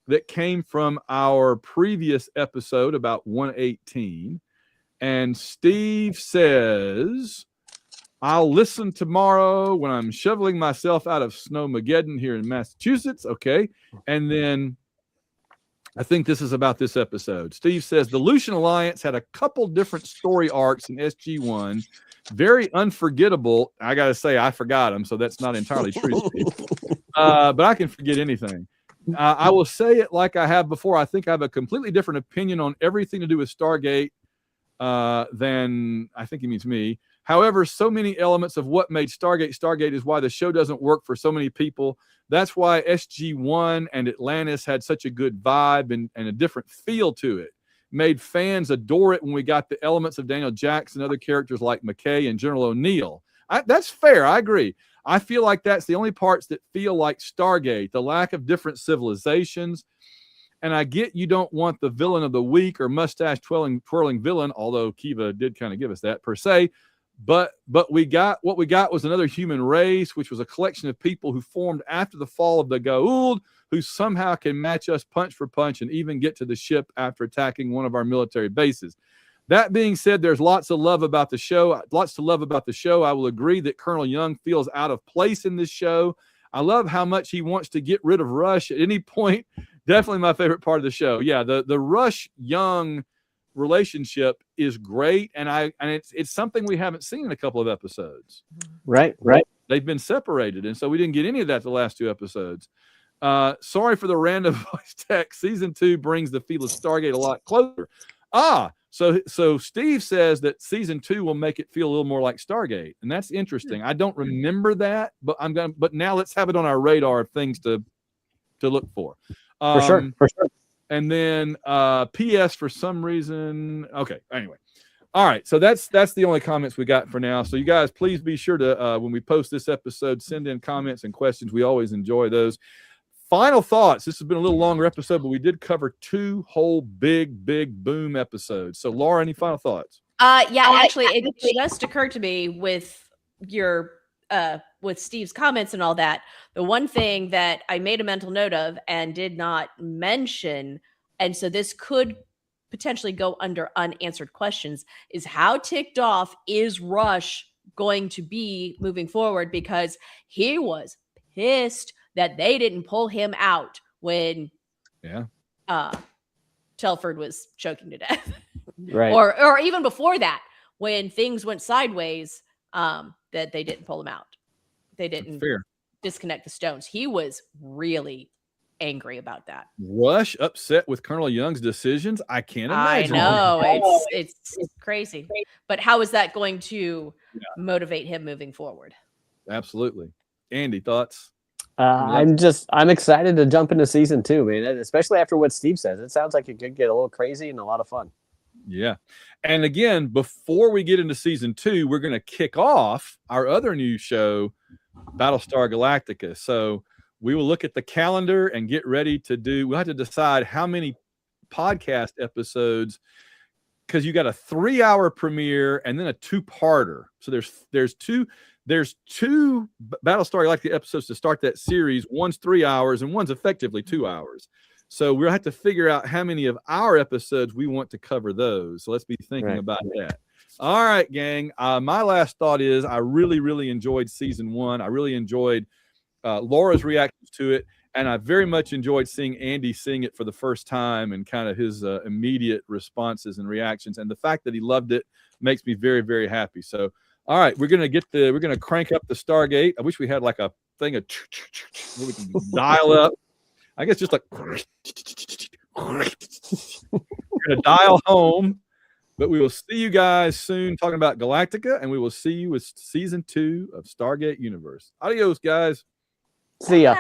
that came from our previous episode about 118. And Steve says, I'll listen tomorrow when I'm shoveling myself out of Snowmageddon here in Massachusetts. Okay. And then I think this is about this episode. Steve says, the Lucian Alliance had a couple different story arcs in SG1. Very unforgettable. I got to say, I forgot them, so that's not entirely true, Steve. But I can forget anything. I will say it like I have before. I think I have a completely different opinion on everything to do with Stargate than I think he means me. However, so many elements of what made Stargate is why the show doesn't work for so many people. That's why SG1 and Atlantis had such a good vibe and a different feel to it. Made fans adore it when we got the elements of Daniel Jackson and other characters like McKay and General O'Neill. That's fair. I agree. I feel like that's the only parts that feel like Stargate, the lack of different civilizations. And I get you don't want the villain of the week or mustache twirling villain, although Kiva did kind of give us that per se. But what we got was another human race, which was a collection of people who formed after the fall of the Goa'uld, who somehow can match us punch for punch and even get to the ship after attacking one of our military bases. That being said, there's lots to love about the show. I will agree that Colonel Young feels out of place in this show. I love how much he wants to get rid of Rush at any point. Definitely my favorite part of the show. Yeah, the Rush Young relationship is great, and it's something we haven't seen in a couple of episodes. Right. They've been separated, and so we didn't get any of that the last 2 episodes. Sorry for the random voice text. Season 2 brings the feel of Stargate a lot closer. So Steve says that season 2 will make it feel a little more like Stargate, and that's interesting. I don't remember that, but now let's have it on our radar of things to look for. For sure. And then P.S. for some reason. Okay. Anyway. All right. So that's the only comments we got for now. So you guys, please be sure to, when we post this episode, send in comments and questions. We always enjoy those. Final thoughts. This has been a little longer episode, but we did cover 2 whole big boom episodes. So Laura, any final thoughts? Actually, it just occurred to me with your with Steve's comments and all that, the one thing that I made a mental note of and did not mention, and so this could potentially go under unanswered questions, is how ticked off is Rush going to be moving forward, because he was pissed that they didn't pull him out when Telford was choking to death. Right. Or even before that, when things went sideways, that they didn't pull him out. They didn't disconnect the stones. He was really angry about that. Rush upset with Colonel Young's decisions? I can't imagine. I know. It's crazy. But how is that going to motivate him moving forward? Absolutely. Andy, thoughts? I'm excited to jump into season 2, man, especially after what Steve says. It sounds like it could get a little crazy and a lot of fun. Yeah. And again, before we get into season 2, we're going to kick off our other new show, Battlestar Galactica. So we will look at the calendar and get ready we'll have to decide how many podcast episodes, because you got a 3-hour premiere and then a 2-parter. So there's two Battlestar Galactica episodes to start that series. One's 3 hours and one's effectively 2 hours. So we'll have to figure out how many of our episodes we want to cover those. So let's be thinking about that. All right, gang. My last thought is I really, really enjoyed season 1. I really enjoyed Laura's reactions to it. And I very much enjoyed seeing Andy sing it for the first time and kind of his immediate responses and reactions. And the fact that he loved it makes me very, very happy. So, all right, we're going to crank up the Stargate. I wish we had like a thing of we can dial up. I guess just like we're going to dial home, but we will see you guys soon talking about Galactica, and we will see you with season 2 of Stargate Universe. Adios, guys. See ya.